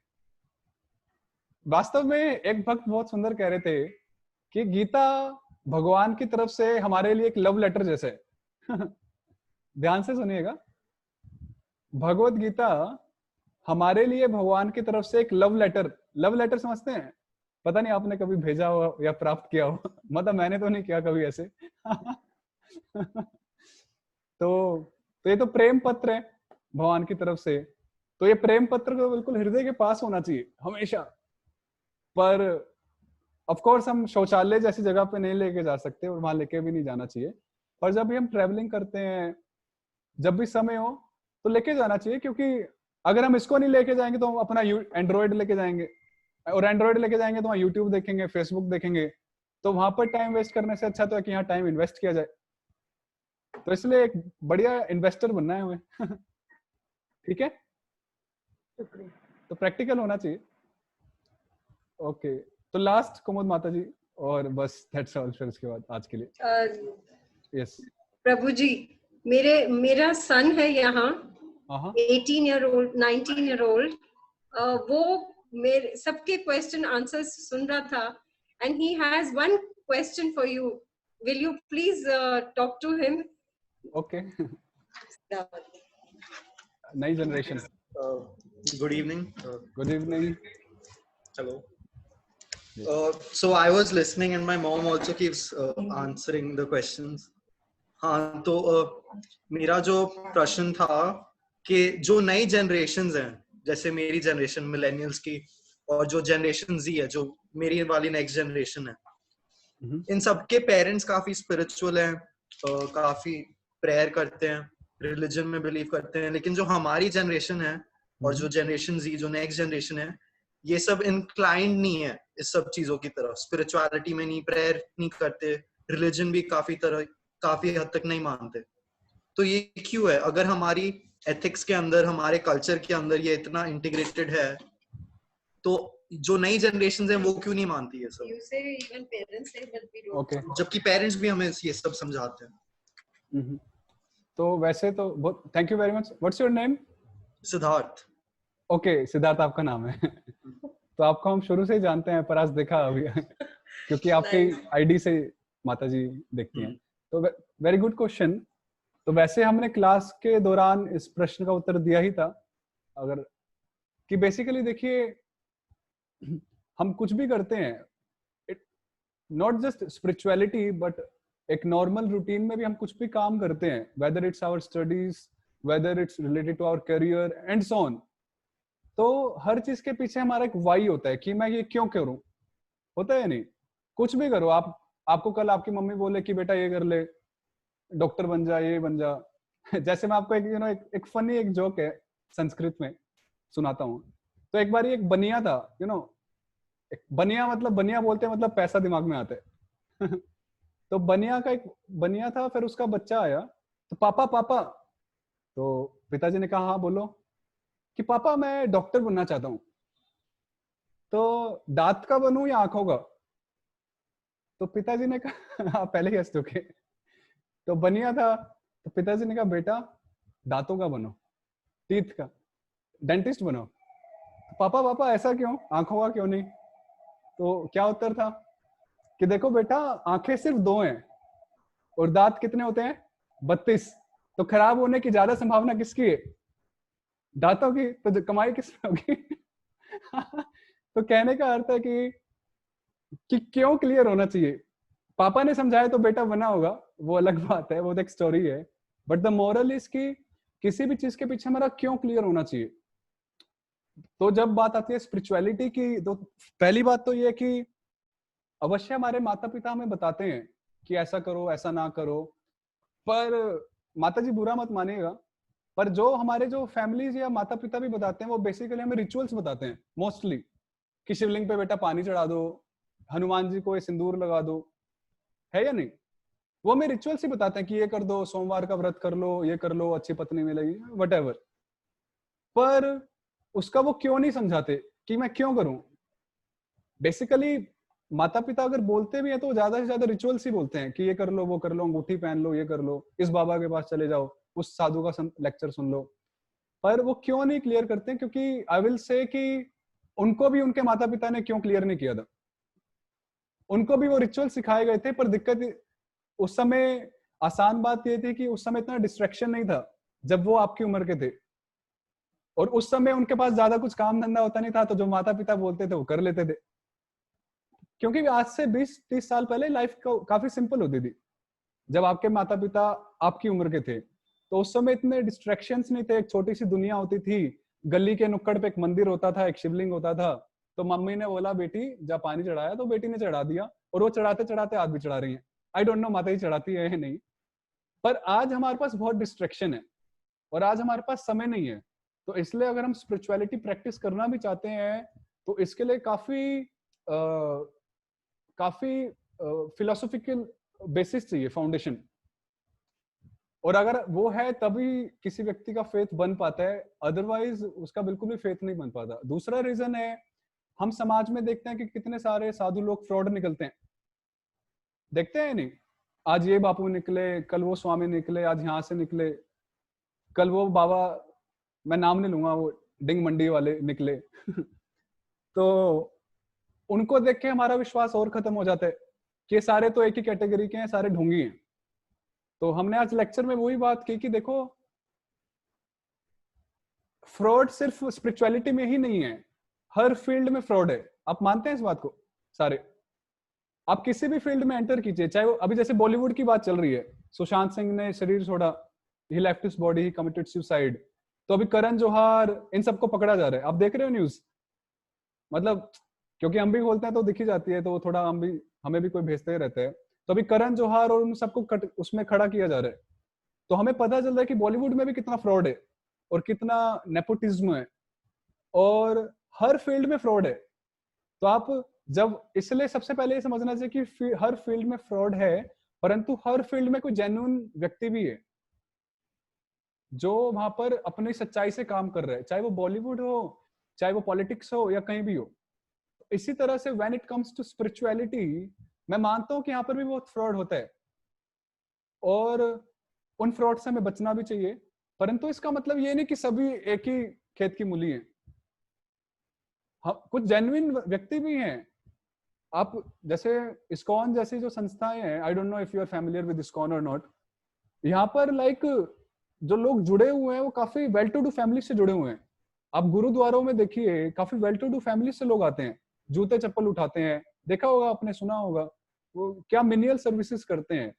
वास्तव में एक भक्त बहुत सुंदर कह रहे थे कि गीता भगवान की तरफ से हमारे लिए एक लव लेटर जैसे है। ध्यान से सुनिएगा, भगवत गीता हमारे लिए भगवान की तरफ से एक लव लेटर समझते हैं? पता नहीं आपने कभी भेजा हो या प्राप्त किया हो, मतलब मैंने तो नहीं किया कभी ऐसे। तो ये तो प्रेम पत्र है भगवान की तरफ से। तो ये प्रेम पत्र को बिल्कुल हृदय के पास होना चाहिए हमेशा। पर ऑफ कोर्स हम शौचालय जैसी जगह पे नहीं लेके जा सकते और वहां लेके भी नहीं जाना चाहिए। पर जब भी हम ट्रेवलिंग करते हैं, जब भी समय हो तो लेके जाना चाहिए, क्योंकि अगर हम इसको नहीं लेके जाएंगे तो हम अपना एंड्रॉइड लेके जाएंगे, और एंड्रॉइड लेके जाएंगे तो वहाँ यूट्यूब देखेंगे, फेसबुक देखेंगे, तो वहां पर टाइम वेस्ट करने से अच्छा तो है कि यहाँ टाइम इन्वेस्ट किया जाए। तो इसलिए एक बढ़िया इन्वेस्टर बनना है हमें। ठीक है, तो प्रैक्टिकल होना चाहिए। ओके, तो लास्ट कुमुद माता जी, और बस दैट्स ऑल फिर उसके बाद आज के लिए। यस प्रभु जी, मेरा सन है यहाँ 18 ईयर ओल्ड 19 ईयर ओल्ड, वो मेरे सबके क्वेश्चन आंसर्स सुन रहा था, and he has one question for you, will you please talk to him? Okay, नई जनरेशन। Good evening. Good evening. Hello. So I was listening and my mom also keeps answering the questions. हाँ, तो मेरा जो प्रश्न था कि जो नई जनरेशन्स हैं, जैसे मेरी जनरेशन मिलेनियल्स की और जो जनरेशन Z है, जो मेरी वाली नेक्स्ट जनरेशन है, इन सबके पेरेंट्स काफी स्पिरिचुअल हैं, काफी प्रेयर करते हैं, रिलीजन में बिलीव करते हैं, लेकिन जो हमारी जनरेशन है और जो जनरेशन Z, जो नेक्स्ट जनरेशन है, ये सब इंक्लाइंड नहीं है इस सब चीजों की तरफ, स्पिरिचुअलिटी में नहीं, प्रेयर नहीं करते, रिलीजन भी काफी हद तक नहीं मानते। तो ये क्यों है? अगर हमारी एथिक्स के अंदर, हमारे कल्चर के अंदर ये इतना इंटीग्रेटेड है, तो जो नई जनरेशन है वो क्यों नहीं मानती ये सब? Okay. जबकि पेरेंट्स भी हमें ये सब समझाते हैं। तो वैसे तो बहुत thank you very much. What's your name? Siddharth. Okay, Siddharth आपका नाम है। तो आपको हम शुरू से ही जानते हैं, पर आज देखा अभी क्योंकि आपकी आईडी से माता जी देखती हैं। तो वेरी गुड क्वेश्चन। तो वैसे हमने क्लास के दौरान इस प्रश्न का उत्तर दिया ही था, अगर कि बेसिकली देखिए हम कुछ भी करते हैं, नॉट जस्ट स्पिरिचुअलिटी बट एक नॉर्मल रूटीन में भी हम कुछ भी काम करते हैं, whether it's our studies, whether it's related to our career and so on. तो हर चीज के पीछे हमारा एक वाई होता है कि मैं ये क्यों करूं, होता है नहीं? कुछ भी करो आपको कल आपकी मम्मी बोले कि बेटा ये कर ले, डॉक्टर बन जा, ये बन जा। जैसे मैं आपको एक फनी एक जोक है संस्कृत में सुनाता हूँ। तो एक बार एक बनिया था, एक बनिया मतलब बनिया बोलते हैं मतलब पैसा दिमाग में आता है। तो एक बनिया था, फिर उसका बच्चा आया, तो पापा, तो पिताजी ने कहा हाँ बोलो, कि पापा मैं डॉक्टर बनना चाहता हूँ, तो दांत का बनूं या आंखों का? तो पिताजी ने कहा हाँ पहले ही हंस चुके। तो बनिया था, तो पिताजी ने कहा बेटा दांतों का बनो, टीथ का, डेंटिस्ट बनो। तो पापा ऐसा क्यों, आंखों का क्यों नहीं? तो क्या उत्तर था कि देखो बेटा आंखें सिर्फ 2 हैं और दांत कितने होते हैं? 32। तो खराब होने की ज्यादा संभावना किसकी है? दांतों की। तो कमाई किसमें होगी? तो कहने का अर्थ है कि क्यों क्लियर होना चाहिए। पापा ने समझाया तो बेटा बना होगा, वो अलग बात है, वो एक स्टोरी है, बट द मोरल इज कि किसी भी चीज के पीछे हमारा क्यों क्लियर होना चाहिए। तो जब बात आती है स्पिरिचुअलिटी की, तो पहली बात तो ये है कि अवश्य हमारे माता पिता हमें बताते हैं कि ऐसा करो, ऐसा ना करो, पर माता जी बुरा मत मानिएगा, पर जो हमारे जो फैमिलीज या माता पिता भी बताते हैं वो बेसिकली हमें रिचुअल्स बताते हैं मोस्टली, कि शिवलिंग पे बेटा पानी चढ़ा दो, हनुमान जी को ये सिंदूर लगा दो, है या नहीं? वो हमें रिचुअल्स ही बताते हैं कि ये कर दो, सोमवार का व्रत कर लो, ये कर लो, अच्छी पत्नी मिलेगी, व्हाटएवर। पर उसका वो क्यों नहीं समझाते कि मैं क्यों करूं? बेसिकली माता पिता अगर बोलते भी हैं तो वो ज्यादा से ज्यादा रिचुअल्स ही बोलते हैं कि ये कर लो, वो कर लो, अंगूठी पहन लो, ये कर लो, इस बाबा के पास चले जाओ, उस साधु का लेक्चर सुन लो। पर वो क्यों नहीं क्लियर करते? क्योंकि आई विल से कि उनको भी उनके माता पिता ने क्यों क्लियर नहीं किया था। उनको भी वो रिचुअल सिखाए गए थे, पर दिक्कत उस समय, आसान बात ये थी कि उस समय इतना डिस्ट्रैक्शन नहीं था जब वो आपकी उम्र के थे, और उस समय उनके पास ज्यादा कुछ काम धंधा होता नहीं था, तो जो माता पिता बोलते थे वो कर लेते थे। क्योंकि आज से 20-30 साल पहले लाइफ काफी सिंपल होती थी। जब आपके माता पिता आपकी उम्र के थे तो उस समय इतने डिस्ट्रैक्शंस नहीं थे, एक छोटी सी दुनिया होती थी, गली के नुक्कड़ पे एक मंदिर होता था, एक शिवलिंग होता था, तो मम्मी ने बोला बेटी जा पानी चढ़ाया, तो बेटी ने चढ़ा दिया, और वो चढ़ाते चढ़ाते आज भी चढ़ा रही है। आई डोंट नो माता जी चढ़ाती है या नहीं, पर आज हमारे पास बहुत डिस्ट्रैक्शन है और आज हमारे पास समय नहीं है। तो इसलिए अगर हम स्पिरिचुअलिटी प्रैक्टिस करना भी चाहते हैं तो इसके लिए काफी फिलोसॉफिकल बेसिस चाहिए, फाउंडेशन। और अगर वो है तभी किसी व्यक्ति का फेथ बन पाता है, अदरवाइज उसका बिल्कुल भी फेथ नहीं बन पाता। दूसरा रीजन है, हम समाज में देखते हैं कि कितने सारे साधु लोग फ्रॉड निकलते हैं, देखते हैं नहीं? आज ये बापू निकले, कल वो स्वामी निकले, आज यहाँ से निकले, कल वो बाबा, मैं नाम नहीं लूंगा, वो डिंग मंडी वाले निकले तो उनको देख के हमारा विश्वास और खत्म हो जाता है कि सारे तो एक ही कैटेगरी के हैं, सारे ढोंगी हैं। तो हमने आज लेक्चर में वही बात की कि देखो, फ्रॉड सिर्फ स्पिरिचुअलिटी में ही नहीं है, हर फील्ड में फ्रॉड है। आप मानते हैं इस बात को? सारे, आप किसी भी फील्ड में एंटर कीजिए, चाहे वो अभी जैसे बॉलीवुड की बात चल रही है, सुशांत सिंह ने शरीर छोड़ा, ही लेफ्ट हिज बॉडी, ही कमिटेड सुसाइड, तो अभी करण जौहर, इन सबको पकड़ा जा रहा है। आप देख रहे हो न्यूज? मतलब क्योंकि हम भी खोलते हैं तो दिखी जाती है, तो थोड़ा हमें भी कोई भेजते ही रहते हैं। तो अभी करण जौहर और उन सबको उसमें खड़ा किया जा रहा है। तो हमें पता चल रहा है कि बॉलीवुड में भी कितना फ्रॉड है और कितना नेपोटिज्म है, और हर फील्ड में फ्रॉड है। तो आप जब, इसलिए सबसे पहले ये समझना चाहिए कि हर फील्ड में फ्रॉड है, परंतु हर फील्ड में कोई जेन्युइन व्यक्ति भी है जो वहां पर अपनी सच्चाई से काम कर रहा है, चाहे वो बॉलीवुड हो, चाहे वो पॉलिटिक्स हो, या कहीं भी हो। इसी तरह से when it comes to spirituality, मैं मानता हूं कि यहाँ पर भी बहुत फ्रॉड होता है, और उन फ्रॉड से हमें बचना भी चाहिए। परंतु इसका मतलब ये नहीं कि सभी एक ही खेत की मूली हैं। कुछ जेन्युइन व्यक्ति भी हैं। आप जैसे इस्कॉन जैसी जो संस्थाएं हैं, I don't know if you are familiar with ISKCON और नॉट, यहाँ पर जो लोग जुड़े हुए हैं वो काफी वेल टू डू फैमिली से जुड़े हुए हैं। आप गुरुद्वारों में देखिए, काफी वेल टू डू फैमिली से लोग आते हैं, जूते चप्पल उठाते हैं, देखा होगा आपने, सुना होगा, वो क्या मिनियल सर्विसेज करते हैं।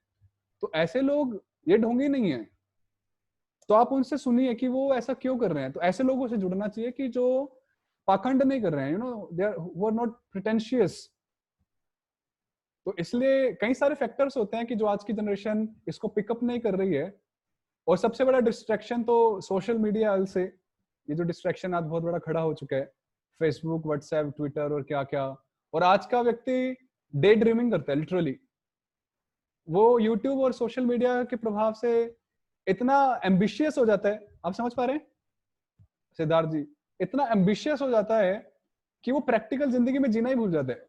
तो ऐसे लोग ये ढोंगी नहीं है, तो आप उनसे सुनिए कि वो ऐसा क्यों कर रहे हैं। तो ऐसे लोगों से जुड़ना चाहिए कि जो पाखंड नहीं कर रहे हैं, दे आर नॉट प्रिटेंशियस। तो इसलिए कई सारे फैक्टर्स होते हैं कि जो आज की जनरेशन इसको पिकअप नहीं कर रही है। और सबसे बड़ा डिस्ट्रैक्शन तो सोशल मीडिया से, ये जो डिस्ट्रैक्शन आज बहुत बड़ा खड़ा हो चुका है, फेसबुक, व्हाट्सएप, ट्विटर और क्या क्या। और आज का व्यक्ति डे ड्रीमिंग करता है लिटरली। वो यूट्यूब और सोशल मीडिया के प्रभाव से इतना एम्बिशियस हो जाता है, आप समझ पा रहे हैं सिद्धार्थ जी? इतना एम्बिशियस हो जाता है कि वो प्रैक्टिकल जिंदगी में जीना ही भूल जाता है,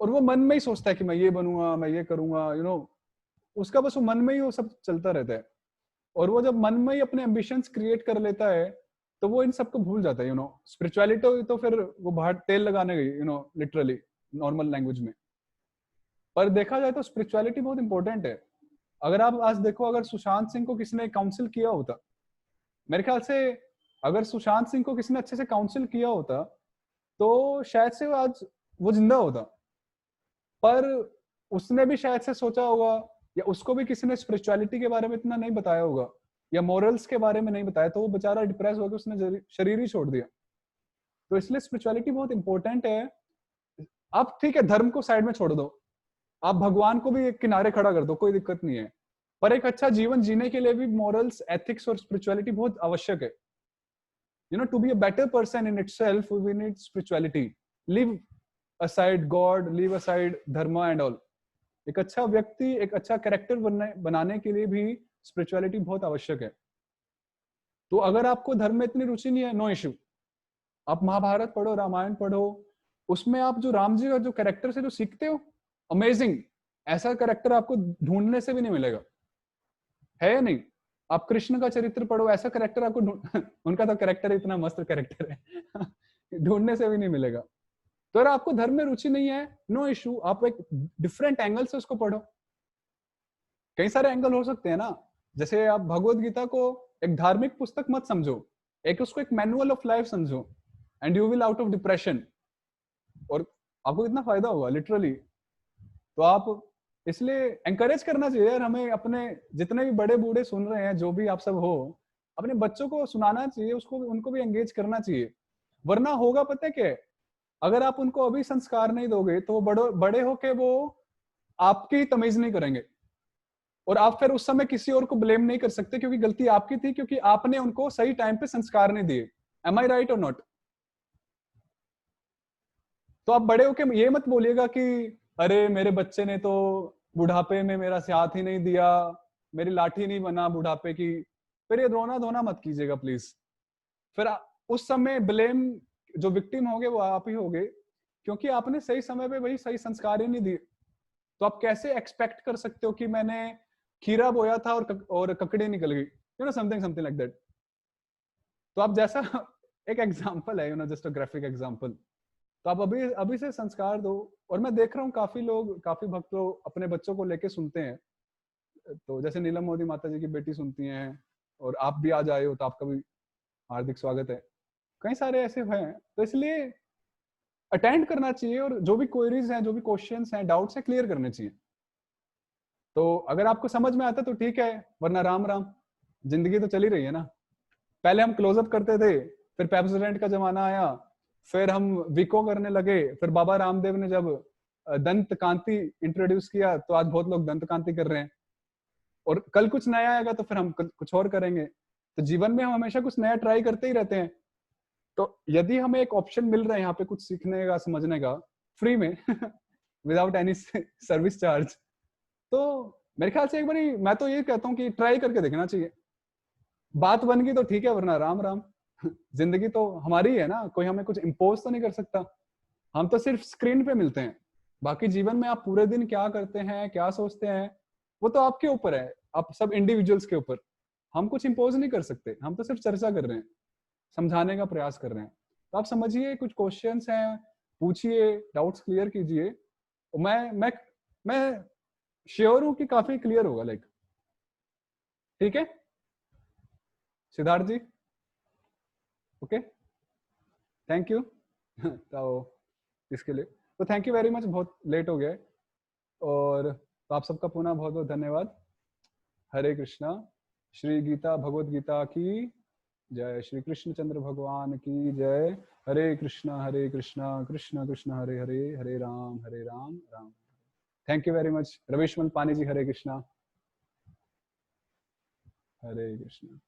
और वो मन में ही सोचता है कि मैं ये बनूंगा, मैं ये करूंगा, उसका बस वो मन में ही वो सब चलता रहता है। और वो जब मन में ही अपने एम्बिशंस क्रिएट कर लेता है तो वो इन सबको भूल जाता है। स्पिरिचुअलिटी तो फिर वो बाहर तेल लगाने गई, लिटरली नॉर्मल लैंग्वेज में। पर देखा जाए तो स्पिरिचुअलिटी बहुत इंपॉर्टेंट है। अगर आप आज देखो, अगर सुशांत सिंह को किसी ने काउंसिल किया होता, मेरे ख्याल से अगर सुशांत सिंह को किसी ने अच्छे से काउंसिल किया होता तो शायद से आज वो जिंदा होता। पर उसने भी शायद से सोचा होगा, या उसको भी किसी ने स्पिरिचुअलिटी के बारे में इतना नहीं बताया होगा, या मॉरल्स के बारे में नहीं बताया, तो वो बेचारा डिप्रेस होकर उसने शरीर ही छोड़ दिया। तो इसलिए स्पिरिचुअलिटी बहुत इंपॉर्टेंट है। अब ठीक है, धर्म को साइड में छोड़ दो, आप भगवान को भी एक किनारे खड़ा कर दो, कोई दिक्कत नहीं है, पर एक अच्छा जीवन जीने के लिए भी मॉरल्स, एथिक्स और स्पिरिचुअलिटी बहुत आवश्यक है। You know, to be a better person in itself we need spirituality. Leave aside God, leave aside dharma and all. एक अच्छा व्यक्ति, एक अच्छा कैरेक्टर बनाने के लिए भी स्पिरिचुअलिटी बहुत आवश्यक है। तो अगर आपको धर्म में इतनी रुचि नहीं है, नो इश्यू, आप महाभारत पढ़ो, रामायण पढ़ो, उसमें आप जो राम जी का जो कैरेक्टर से जो सीखते हो, अमेजिंग। ऐसा कैरेक्टर आपको ढूंढने से भी नहीं मिलेगा, है या नहीं? आप कृष्ण का चरित्र पढ़ो, ऐसा कैरेक्टर आपको उनका तो कैरेक्टर इतना मस्त कैरेक्टर है ढूंढने से भी नहीं मिलेगा। तो अगर आपको धर्म में रुचि नहीं है, नो इशू, आप एक डिफरेंट एंगल से उसको पढ़ो। कई सारे एंगल हो सकते हैं ना, जैसे आप भगवत गीता को एक धार्मिक पुस्तक मत समझो, एक उसको एक मैनुअल ऑफ लाइफ समझो, and you will out of depression, और आपको इतना फायदा होगा लिटरली। तो आप इसलिए एंकरेज करना चाहिए यार हमें, अपने जितने भी बड़े बूढ़े सुन रहे हैं, जो भी आप सब हो, अपने बच्चों को सुनाना चाहिए, उसको उनको भी एंगेज करना चाहिए। वरना होगा पता है क्या, अगर आप उनको अभी संस्कार नहीं दोगे तो बड़े होके वो आपकी तमीज नहीं करेंगे, और आप फिर उस समय किसी और को ब्लेम नहीं कर सकते, क्योंकि गलती आपकी थी, क्योंकि आपने उनको सही टाइम पे संस्कार नहीं दिए। एम आई राइट और नॉट? तो आप बड़े होके ये मत बोलिएगा कि अरे मेरे बच्चे ने तो बुढ़ापे में मेरा साथ ही नहीं दिया, मेरी लाठी नहीं बना बुढ़ापे की। फिर ये रोना धोना मत कीजिएगा प्लीज। फिर उस समय ब्लेम जो विक्टिम होंगे वो आप ही होंगे, क्योंकि आपने सही समय पे वही सही संस्कार ही नहीं दिए। तो आप कैसे एक्सपेक्ट कर सकते हो कि मैंने खीरा बोया था और ककड़ी निकल गई, you know, something like that. तो आप जैसा एक एग्जांपल है, you no, just a graphic example. तो आप अभी से संस्कार दो। और मैं देख रहा हूँ काफी भक्त लोग अपने बच्चों को लेके सुनते हैं। तो जैसे नीलम मोदी माता जी की बेटी सुनती हैं, और आप भी आज आए हो तो आपका भी हार्दिक स्वागत है। कई सारे ऐसे हैं, तो इसलिए अटेंड करना चाहिए, और जो भी क्वेरीज हैं, जो भी क्वेश्चंस हैं, डाउट्स हैं, क्लियर करने चाहिए। तो अगर आपको समझ में आता तो ठीक है, वरना राम राम, जिंदगी तो चली रही है ना। पहले हम क्लोजअप करते थे, फिर पेप्सोडेंट का जमाना आया, फिर हम विको करने लगे, फिर बाबा रामदेव ने जब दंत कांति इंट्रोड्यूस किया तो आज बहुत लोग दंत कांति कर रहे हैं, और कल कुछ नया आएगा तो फिर हम कुछ और करेंगे। तो जीवन में हम हमेशा कुछ नया ट्राई करते ही रहते हैं। तो यदि हमें एक ऑप्शन मिल रहा है यहाँ पे कुछ सीखने का, समझने का, फ्री में विदाउट एनी सर्विस चार्ज, तो मेरे ख्याल से एक बार मैं तो ये कहता हूँ कि ट्राई करके देखना चाहिए। बात बन गई तो ठीक है, वरना राम राम। जिंदगी तो हमारी है ना, कोई हमें कुछ इम्पोज तो नहीं कर सकता। हम तो सिर्फ स्क्रीन पे मिलते हैं, बाकी जीवन में आप पूरे दिन क्या करते हैं, क्या सोचते हैं, वो तो आपके ऊपर है, आप सब इंडिविजुअल्स के ऊपर। हम कुछ इम्पोज नहीं कर सकते, हम तो सिर्फ चर्चा कर रहे हैं, समझाने का प्रयास कर रहे हैं। तो आप समझिए, कुछ क्वेश्चंस हैं, पूछिए, डाउट्स क्लियर कीजिए। मैं श्योर हूं कि काफी क्लियर होगा। लाइक, ठीक है Siddharth ji? Okay, thank you. तो इसके लिए तो थैंक यू वेरी मच, बहुत लेट हो गया, और तो आप सबका पुनः बहुत बहुत धन्यवाद। हरे कृष्णा। श्री गीता भगवत गीता की जय, श्री कृष्ण चंद्र भगवान की जय। Hare Krishna Krishna Krishna Hare Hare, Hare Ram Ram. Thank you very much. रविशमल पानी जी, हरे कृष्णा। हरे कृष्णा।